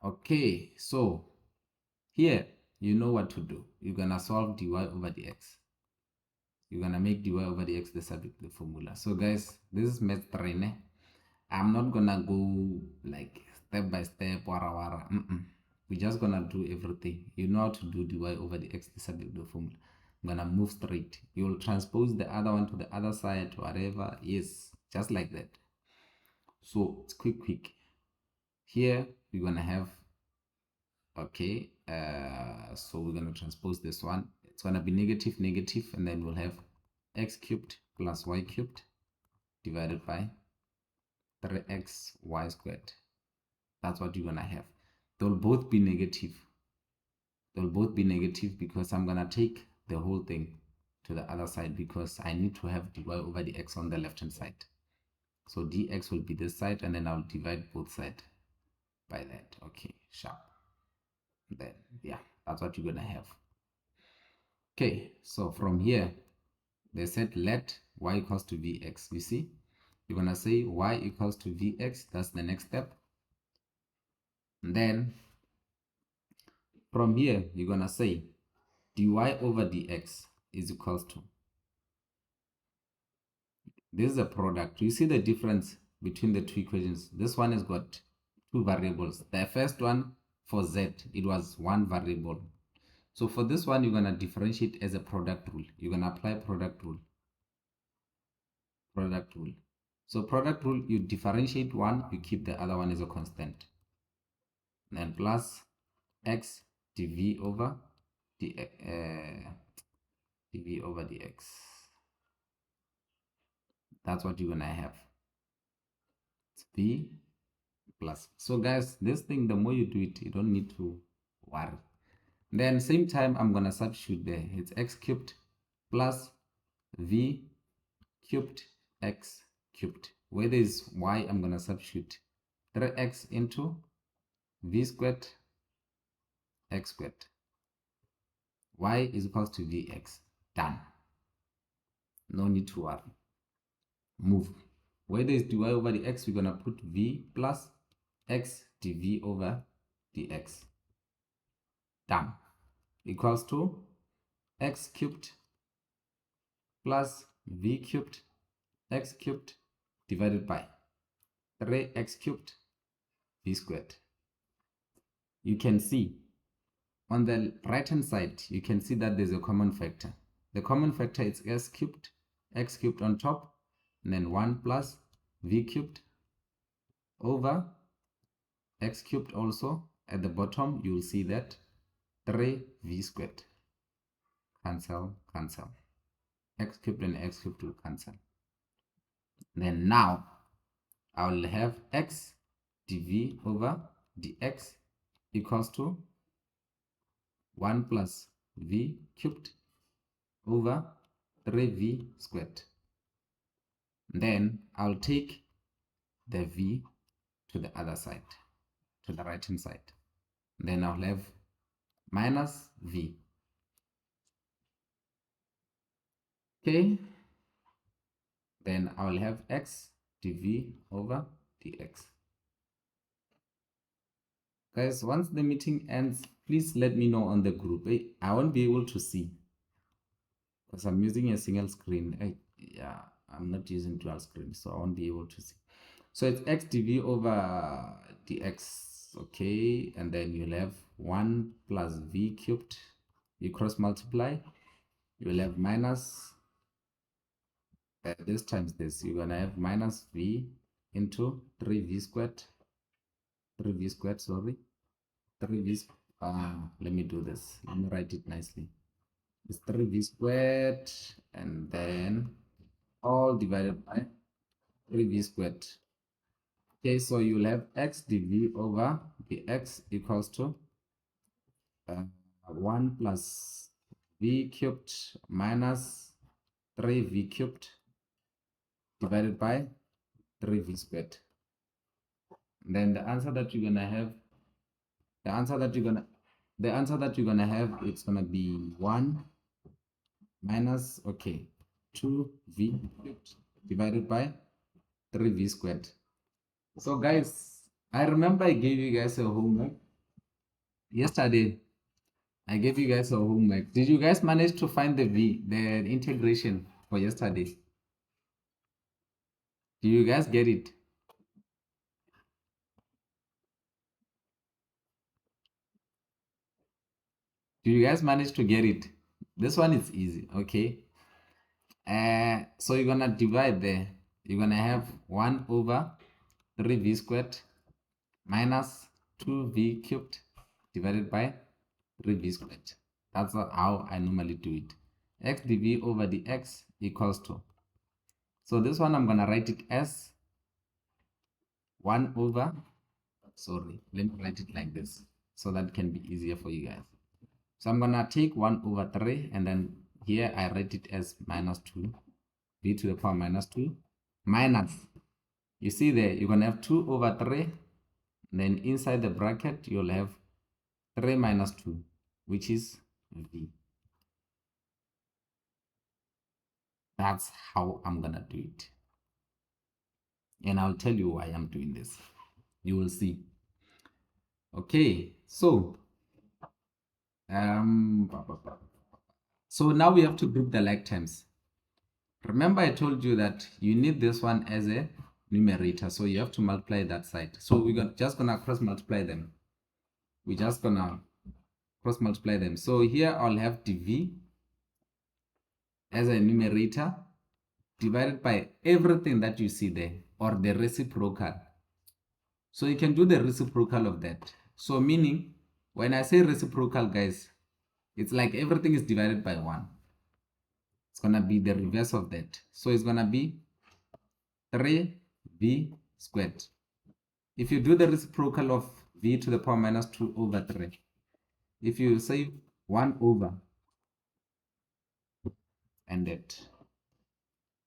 A: Okay, so here you know what to do. You're gonna solve dy over dx. You're gonna make dy over dx the subject, the formula. So guys, this is MAT3700. I'm not gonna go like step by step, wara. We're just gonna do everything. You know how to do dy over dx, the subject, the formula. I'm gonna move straight. You'll transpose the other one to the other side, whatever. Yes, just like that. So it's quick. Here we're gonna have, okay, so we're gonna transpose this one. It's gonna be negative, and then we'll have x cubed plus y cubed divided by 3xy squared. That's what you're gonna have. They'll both be negative. They'll both be negative because I'm gonna take the whole thing to the other side because I need to have dy over dx on the left hand side. So dx will be this side and then I'll divide both sides by that. Okay, sharp. Then yeah, that's what you're gonna have. Okay, so from here they said let y equals to vx. You see, you're gonna say y equals to vx. That's the next step. And then from here you're gonna say dy over dx is equals to, this is a product. You see the difference between the two equations. This one has got two variables. The first one for z, it was one variable. So for this one, you're going to differentiate as a product rule. You're going to apply product rule. So product rule, you differentiate one, you keep the other one as a constant. And then plus x dv over dx. That's what you're going to have. It's v plus. So guys, this thing, the more you do it, you don't need to worry. Then same time, I'm going to substitute there. It's x cubed plus v cubed x cubed. Where there is y, I'm going to substitute 3x into v squared x squared. Y is equals to vx. Done. No need to worry. Move. Where there is dy over dx, we're going to put v plus x dv over dx. Done. Equals to x cubed plus v cubed x cubed divided by 3x cubed v squared. You can see on the right hand side, you can see that there's a common factor. The common factor is x cubed on top, and then 1 plus v cubed over x cubed also. At the bottom, you will see that 3v squared. Cancel. X cubed and x cubed will cancel. Then now, I will have x dv over dx equals to 1 plus v cubed over 3v squared. Then I'll take the v to the other side, to the right hand side. Then I'll have minus v. Okay. Then I'll have x dv over dx. Guys, once the meeting ends, please let me know on the group. I won't be able to see because I'm using a single screen. Yeah, I'm not using dual screen, so I won't be able to see. So it's x dv over dx, okay, and then you'll have 1 plus v cubed. You cross multiply, you'll have minus this times this. You're gonna have minus v into 3v squared, 3v squared, sorry, 3v. Let me do this. Let me write it nicely. It's 3v squared, and then all divided by 3v squared. Okay, so you'll have x dv over dx equals to 1 plus v cubed minus 3v cubed divided by 3v squared. And then the answer that you're gonna have, the answer that you're gonna have, it's gonna be 1 minus, okay, 2v cubed divided by 3v squared. So guys, I remember I gave you guys a homework yesterday. I gave you guys a homework. Did you guys manage to find the integration for yesterday? Do you guys get it? Do you guys manage to get it? This one is easy, okay? So you're gonna divide there. You're gonna have 1 over 3v squared minus 2v cubed divided by 3v squared. That's how I normally do it. X dv over dx equals to. So this one I'm gonna write it as 1 over, sorry, let me write it like this so that can be easier for you guys. So I'm gonna take 1 over 3, and then here I write it as minus 2, v to the power minus 2, minus, you see there, you're gonna have 2 over 3, then inside the bracket you'll have 3 minus 2, which is v. That's how I'm gonna do it, and I'll tell you why I'm doing this. You will see. Okay, so so now we have to group the like terms. Remember I told you that you need this one as a numerator, so you have to multiply that side. So we're just gonna cross multiply them. We're just gonna cross multiply them. So here I'll have dv as a numerator divided by everything that you see there, or the reciprocal. So you can do the reciprocal of that. So meaning, when I say reciprocal, guys, it's like everything is divided by 1. It's gonna be the reverse of that. So it's gonna be 3v squared. If you do the reciprocal of v to the power minus 2 over 3, if you say 1 over, ended,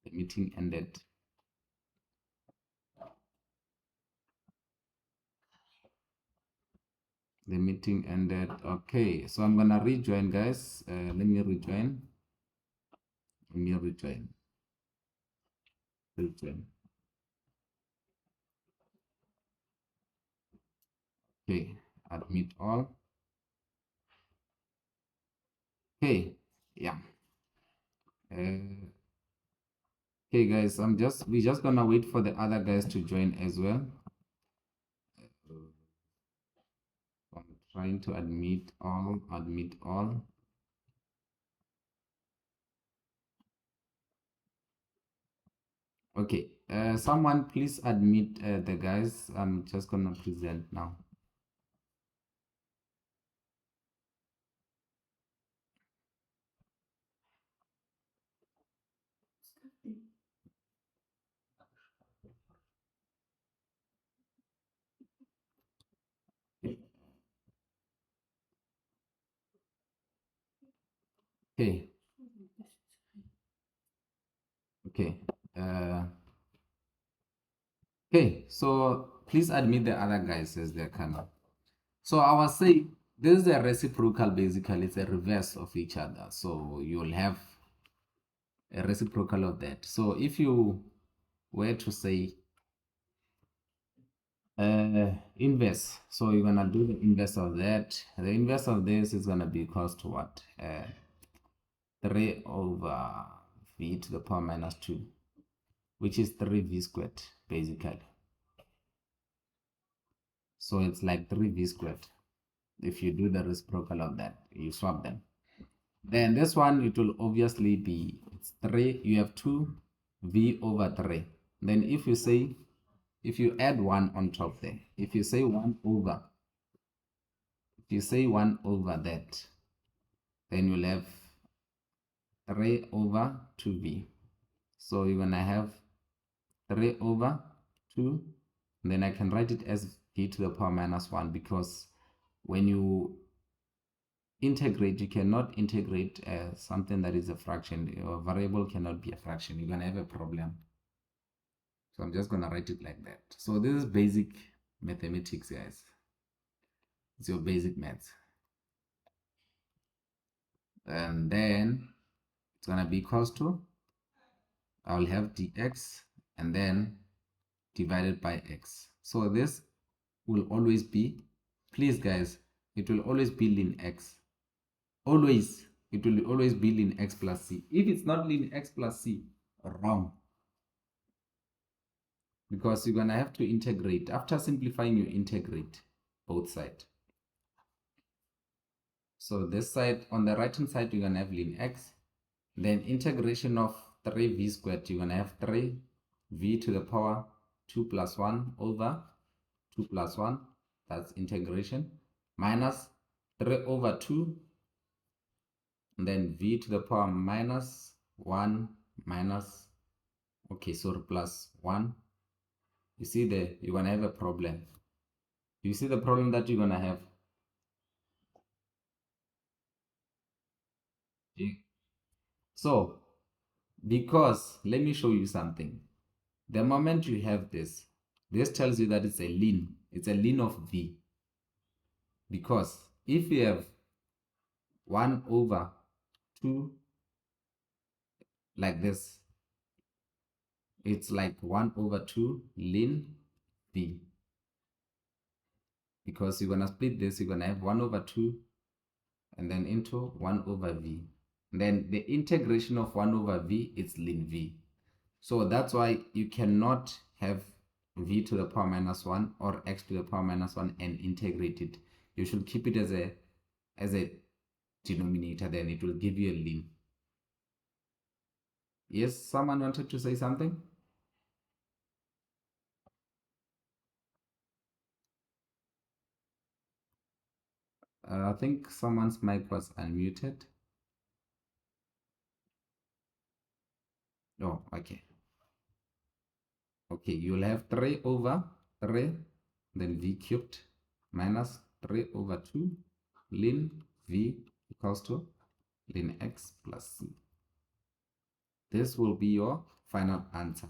A: the meeting ended. The meeting ended. Okay, so I'm gonna rejoin, guys. Let me rejoin. Rejoin. Okay, admit all. Okay, yeah. Okay, guys, we're just gonna wait for the other guys to join as well. I'm trying to admit all. Okay, someone please admit the guys. I'm just gonna present now. Okay. Okay. Okay. So please admit the other guys as they're coming. So I was saying this is a reciprocal. Basically, it's a reverse of each other. So you'll have a reciprocal of that. So if you were to say inverse, so you're gonna do the inverse of that. The inverse of this is gonna be equals to what? 3 over v to the power minus 2, which is 3v squared basically. So it's like 3v squared. If you do the reciprocal of that, you swap them. Then this one, it will obviously be, it's 3, you have 2v over 3. Then if you say, if you add 1 on top there, if you say 1 over, if you say 1 over that, then you'll have 3 over 2v. So you're gonna have 3 over 2. Then I can write it as v to the power minus 1, because when you integrate, you cannot integrate something that is a fraction. Your variable cannot be a fraction. You're gonna have a problem. So I'm just gonna write it like that. So this is basic mathematics, guys. It's your basic maths. And then it's gonna be equals to, I'll have dx and then divided by x. So this will always be, please guys, it will always be ln x. Always, it will always be ln x plus c. If it's not ln x plus c, wrong. Because you're gonna have to integrate. After simplifying, you integrate both sides. So this side, on the right hand side, you're gonna have ln x. Then integration of 3v squared, you're gonna have 3v to the power 2 plus 1 over 2 plus 1. That's integration. Minus 3 over 2. And then v to the power minus 1 minus, okay, so plus 1. You see there, you're gonna have a problem. You see the problem that you're gonna have? So, because, let me show you something. The moment you have this tells you that it's a ln of v. Because if you have 1 over 2 like this, it's like 1 over 2 ln v. Because you're gonna split this, you're gonna have 1 over 2 and then into 1 over v. Then the integration of 1 over v is ln v. So that's why you cannot have v to the power minus 1 or x to the power minus 1 and integrate it. You should keep it as a denominator, then it will give you a ln. Yes, someone wanted to say something? I think someone's mic was unmuted. Oh, okay. Okay, you'll have 3 over 3, then v cubed minus 3 over 2 ln v equals to ln x plus c. This will be your final answer.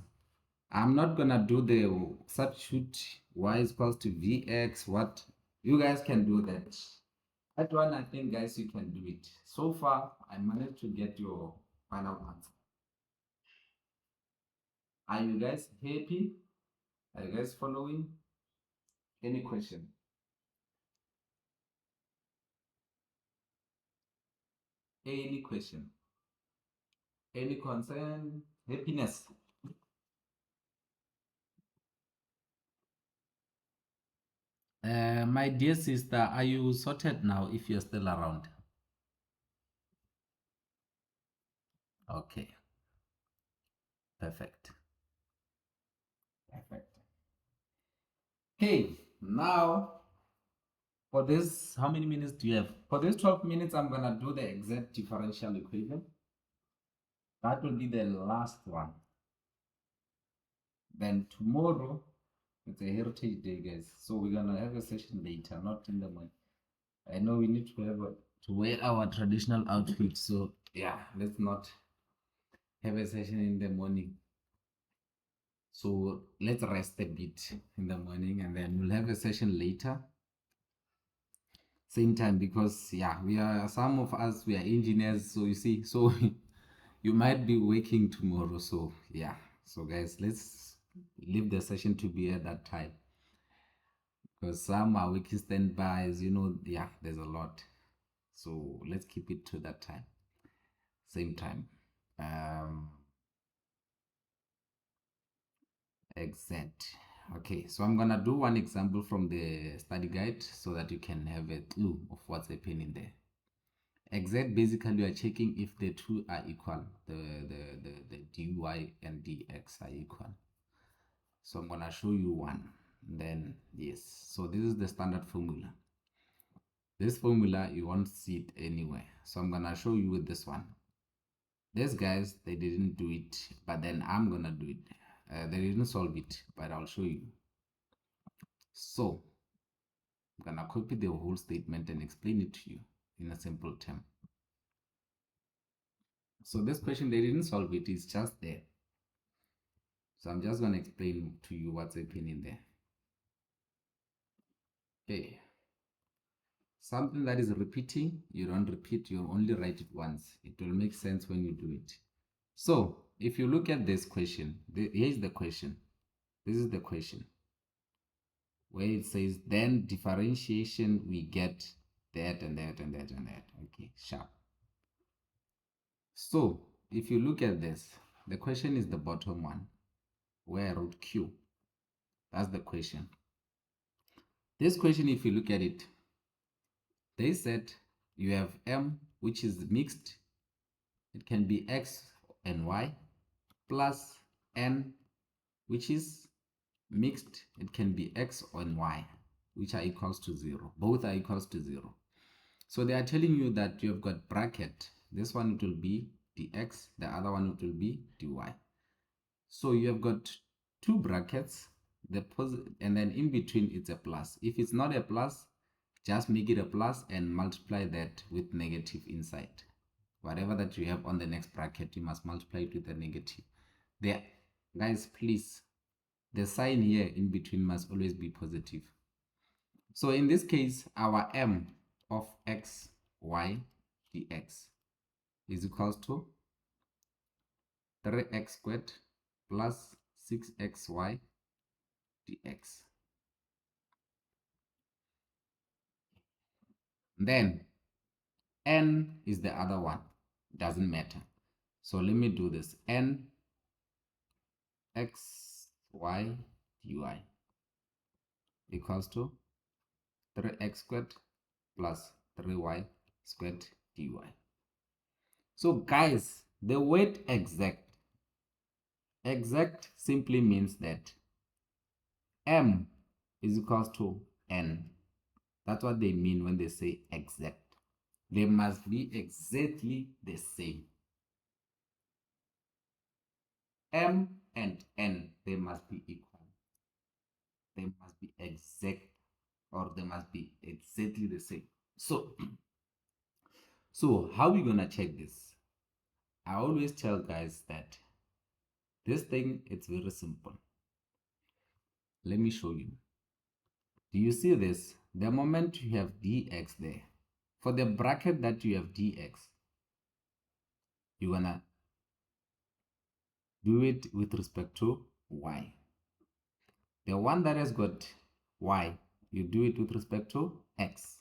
A: I'm not gonna do the substitute y is equals to vx. What you guys can do that. That one, I think, guys, you can do it. So far, I managed to get your final answer. Are you guys happy? Are you guys following? Any question? Any question? Any concern? Happiness? My dear sister, are you sorted now if you're still around? Okay. Perfect. Perfect. Okay, now for this, how many minutes do you have? For this 12 minutes, I'm gonna do the exact differential equation. That will be the last one. Then tomorrow, it's a heritage day, guys. So we're gonna have a session later, not in the morning. I know we need to have to wear our traditional outfit, so yeah, let's not have a session in the morning. So let's rest a bit in the morning and then we'll have a session later. Same time, because yeah, we are, some of us, we are engineers, so you see, so you might be waking tomorrow. So yeah, so guys, let's leave the session to be at that time, because some are working standbys, you know. Yeah, there's a lot, so let's keep it to that time, same time. Exact. Okay, so I'm gonna do one example from the study guide so that you can have a clue of what's happening there. Exact, basically you are checking if the two are equal, the dy and dx are equal. So I'm gonna show you one, then yes. So this is the standard formula. This formula you won't see it anywhere, so I'm gonna show you with this one. These guys, they didn't do it, but then I'm gonna do it. They didn't solve it, but I'll show you. So I'm gonna copy the whole statement and explain it to you in a simple term. So this question, they didn't solve it, it's just there. So I'm just gonna explain to you what's happening there. Okay. Something that is repeating, you don't repeat, you only write it once. It will make sense when you do it. So if you look at this question, here's the question. This is the question where it says, then differentiation, we get that and that and that and that. Okay, sharp. So if you look at this, the question is the bottom one where I wrote Q. That's the question. This question, if you look at it, they said you have M, which is mixed. It can be X and Y, plus N, which is mixed. It can be X and Y, which are equals to 0. Both are equals to 0. So they are telling you that you've got bracket. This one it will be dx, the other one it will be dy. So you have got two brackets, and then in between it's a plus. If it's not a plus, just make it a plus and multiply that with negative inside. Whatever that you have on the next bracket, you must multiply it with a negative. There, guys, please, the sign here in between must always be positive. So in this case, our m of x, y, dx is equals to 3x squared plus 6xy dx. Then n is the other one, doesn't matter. So let me do this. N x y dy equals to 3x squared plus 3y squared dy. So guys, the word exact simply means that m is equals to n. That's what they mean when they say exact. They must be exactly the same. M and n, they must be equal. They must be exact, or they must be exactly the same. So how are we gonna check this? I always tell guys that this thing, it's very simple. Let me show you. Do you see this? The moment you have dx there, for the bracket that you have dx, you're gonna do it with respect to y. The one that has got y, you do it with respect to x.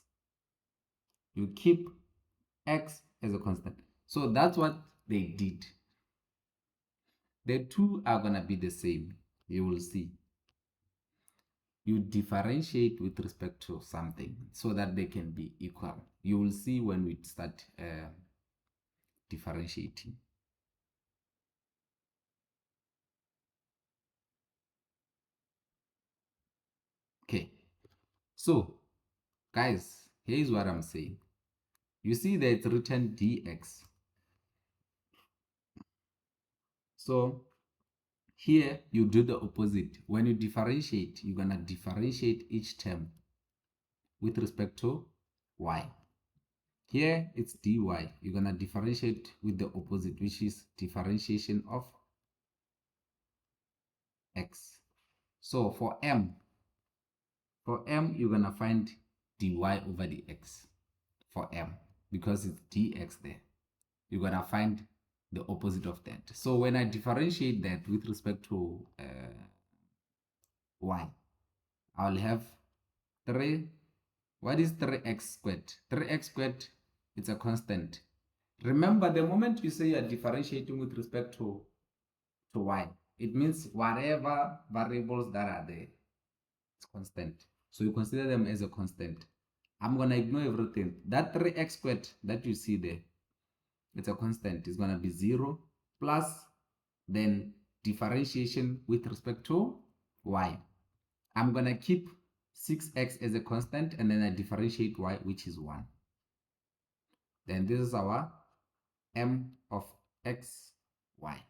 A: You keep x as a constant. So that's what they did. The two are going to be the same. You will see. You differentiate with respect to something so that they can be equal. You will see when we start differentiating. Okay. So, guys, here's what I'm saying. You see that it's written dx. So, here you do the opposite. When you differentiate, you're going to differentiate each term with respect to y. Here it's dy. You're going to differentiate with the opposite, which is differentiation of x. So for m, you're going to find dy over the x for m, because it's dx there. You're going to find the opposite of that. So when I differentiate that with respect to y, I'll have 3. What is 3x squared? 3x squared, it's a constant. Remember, the moment you say you're differentiating with respect to y, it means whatever variables that are there, it's constant. So you consider them as a constant. I'm going to ignore everything. That 3x squared that you see there, it's a constant. It's going to be 0 plus then differentiation with respect to y. I'm going to keep 6x as a constant, and then I differentiate y, which is 1. Then this is our m of x, y,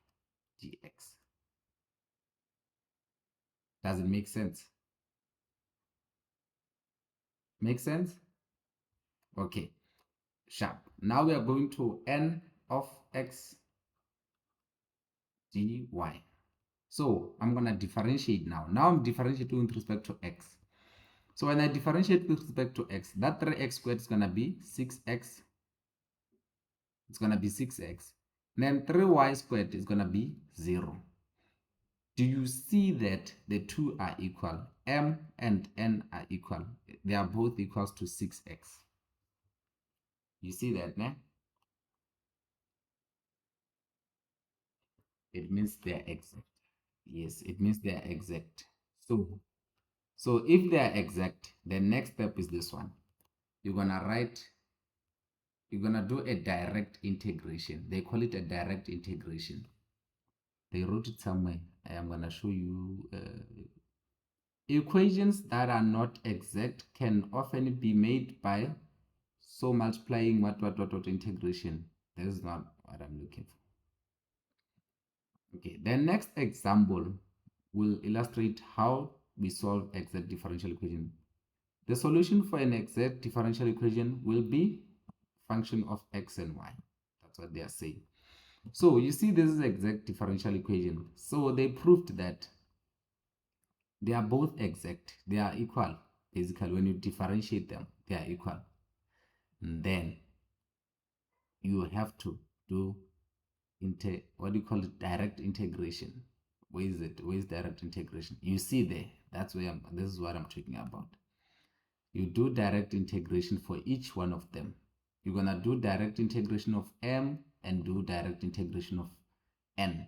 A: dx. Does it make sense? Make sense? Okay, sharp. Now we are going to n of x, dy. So I'm going to differentiate now. Now I'm differentiating with respect to x. So when I differentiate with respect to x, that 3x squared is going to be 6x. It's going to be 6x. Then 3y squared is going to be 0. Do you see that the two are equal? M and n are equal. They are both equals to 6x. You see that, ne? It means they are exact. Yes, it means they are exact. So if they are exact, the next step is this one. You're gonna do a direct integration. They call it a direct integration. They wrote it somewhere. I am gonna show you. Equations that are not exact can often be made by so multiplying what integration. This is not what I'm looking for. Okay, the next example will illustrate how we solve exact differential equation. The solution for an exact differential equation will be function of x and y. That's what they are saying. So you see, this is exact differential equation. So they proved that they are both exact. They are equal. Basically, when you differentiate them, they are equal. And then you have to do what do you call it? Direct integration. Where is it? Where is direct integration? You see there. That's where this is what I'm talking about. You do direct integration for each one of them. You're gonna do direct integration of m and do direct integration of n.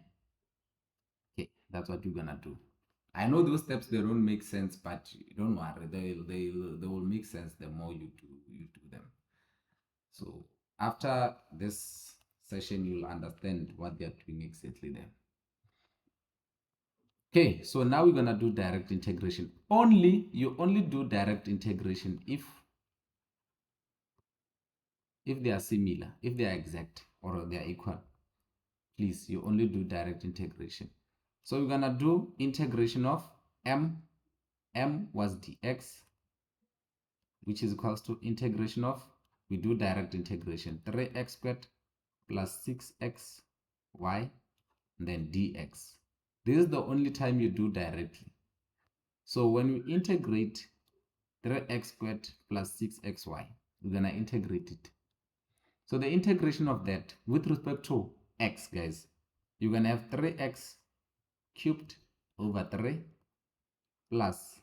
A: Okay, that's what you're gonna do. I know those steps, they don't make sense, but don't worry, they will make sense the more you do them. So after this session, you'll understand what they're doing exactly there. Okay, so now we're gonna do direct integration. You only do direct integration if they are similar, if they are exact or they are equal. Please, you only do direct integration. So we're gonna do integration of m was dx, which is equals to integration of, we do direct integration, 3x squared plus 6xy, and then dx. This is the only time you do directly. So when you integrate 3x squared plus 6xy, we're gonna integrate it. So the integration of that with respect to x, guys, you're gonna have 3x cubed over 3 plus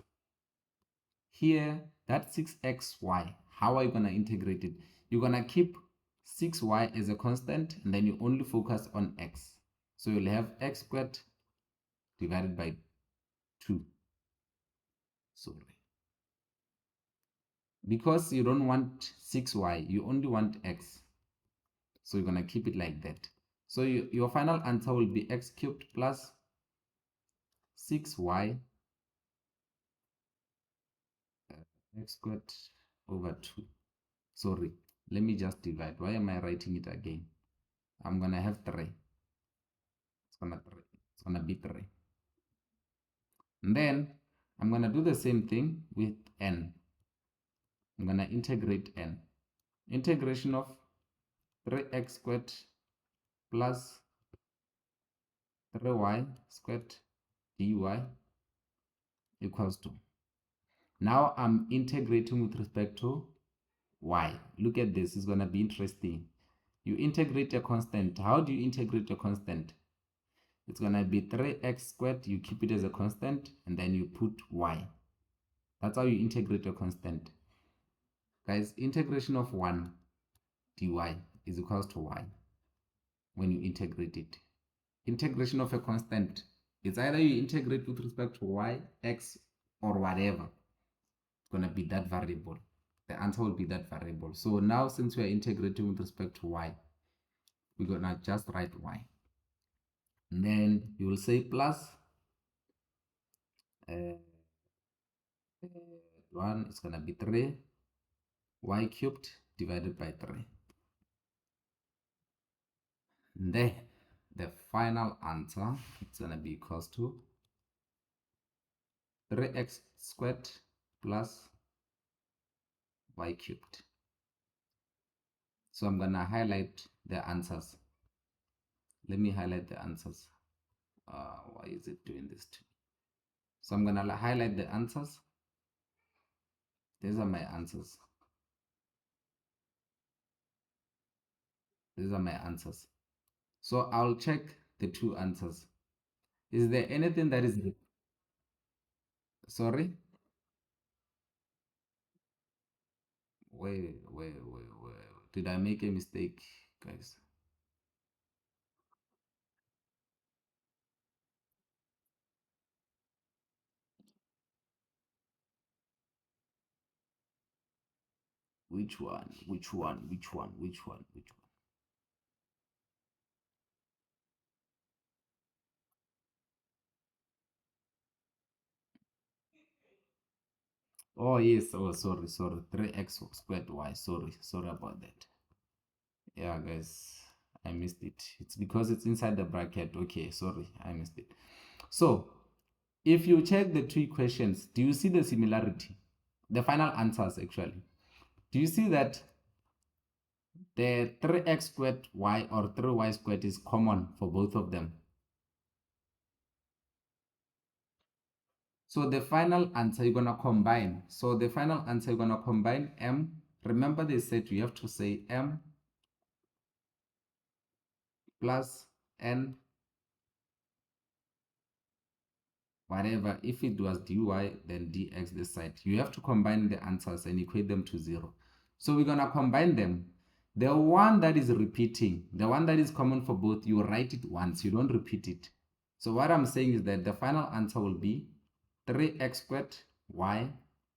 A: here that 6xy. How are you gonna integrate it? You're gonna keep 6y as a constant, and then you only focus on x. So you'll have x squared divided by 2. Sorry. Because you don't want 6y, you only want x. So you're gonna keep it like that. So your final answer will be x cubed plus 6y x squared over 2. Sorry, let me just divide. Why am I writing it again? I'm gonna have 3. It's gonna be 3. And then I'm gonna do the same thing with n. I'm gonna integrate n. integration of 3x squared plus 3y squared dy equals to, now I'm integrating with respect to y. Look at this, it's going to be interesting. You integrate a constant. How do you integrate a constant? It's going to be 3x squared, you keep it as a constant, and then you put y. That's how you integrate a constant. Guys, integration of 1 dy is equals to y when you integrate it. Integration of a constant, it's either you integrate with respect to y, x, or whatever. It's going to be that variable. The answer will be that variable. So now, since we are integrating with respect to y, we're going to just write y. And then you will say plus 1 is going to be 3 y cubed divided by 3. And then the final answer, it's going to be equals to 3x squared plus y cubed. So I'm going to highlight the answers. Let me highlight the answers. Why is it doing this to me? So I'm going to highlight the answers. These are my answers. These are my answers. So I'll check the two answers. Is there anything that is... Sorry? Wait. Did I make a mistake, guys? Which one? Oh, yes. Oh, sorry. 3x squared y. Sorry about that. Yeah, guys, I missed it. It's because it's inside the bracket. Okay, sorry, I missed it. So, if you check the two equations, do you see the similarity? The final answers, actually. Do you see that the 3x squared y or 3y squared is common for both of them? So the final answer you're going to combine. So the final answer you're going to combine m. Remember they said you have to say m plus n whatever. If it was dy, then dx this side. You have to combine the answers and equate them to 0. So we're going to combine them. The one that is repeating, the one that is common for both, you write it once. You don't repeat it. So what I'm saying is that the final answer will be 3x squared y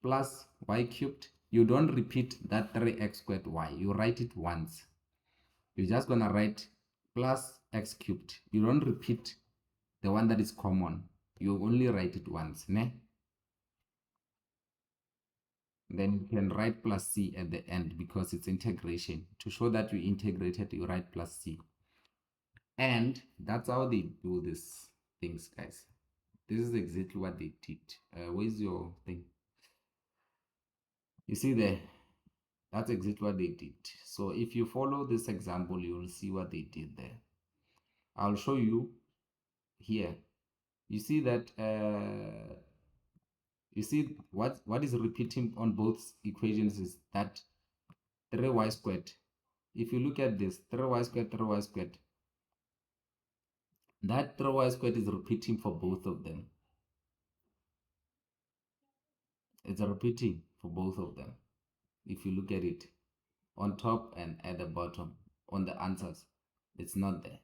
A: plus y cubed. You don't repeat that 3x squared y. You write it once. You're just going to write plus x cubed. You don't repeat the one that is common. You only write it once. Ne? Then you can write plus c at the end because it's integration. To show that you integrated, you write plus c. And that's how they do these things, guys. This is exactly what they did. Where's your thing? You see there? That's exactly what they did. So if you follow this example, you will see what they did there. I'll show you here. You see that you see what is repeating on both equations is that 3y squared. If you look at this 3y squared, that 3y squared is repeating for both of them. It's repeating for both of them. If you look at it on top and at the bottom on the answers, it's not there.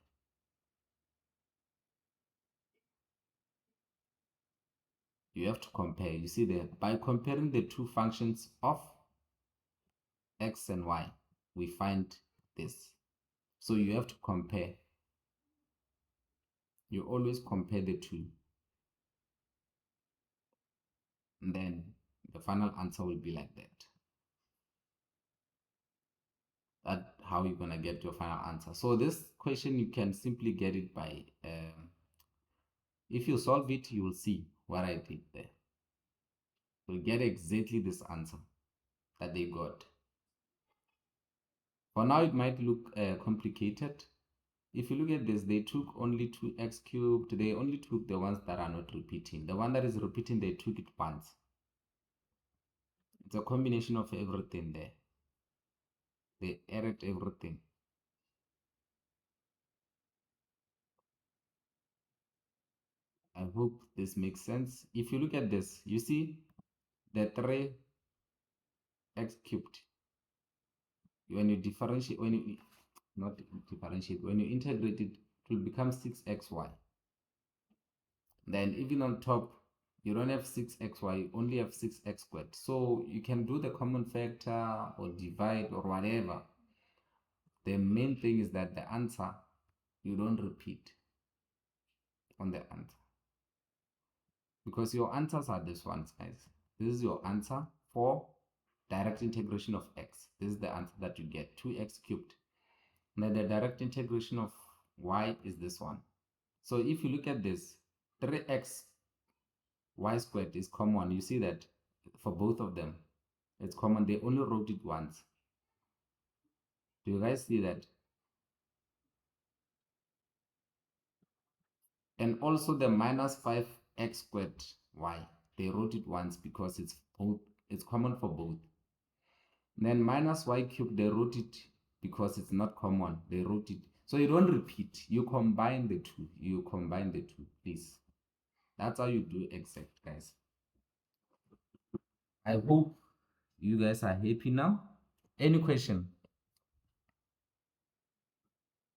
A: You have to compare. You see there, by comparing the two functions of x and y, we find this. So you have to compare. You always compare the two. And then the final answer will be like that. That's how you're going to get your final answer. So this question, you can simply get it by, if you solve it, you will see what I did there. You'll get exactly this answer that they got. For now, it might look complicated. If you look at this, they took only 2x cubed. They only took the ones that are not repeating. The one that is repeating, they took it once. It's a combination of everything there. They added everything. I hope this makes sense. If you look at this, you see the 3x cubed. When you differentiate, when you not differentiate, when you integrate it, it will become 6xy. Then even on top, you don't have 6xy, you only have 6x squared. So you can do the common factor or divide or whatever. The main thing is that the answer, you don't repeat on the answer. Because your answers are this ones, guys. This is your answer for direct integration of x. This is the answer that you get, 2x cubed. Now the direct integration of y is this one. So if you look at this, 3x y squared is common. You see that for both of them, it's common. They only wrote it once. Do you guys see that? And also the minus 5x squared y, they wrote it once because it's common for both. Then minus y cubed, they wrote it because it's not common. They wrote it. So you don't repeat. You combine the two. You combine the two, please. That's how you do exact, guys. I hope you guys are happy now. Any question?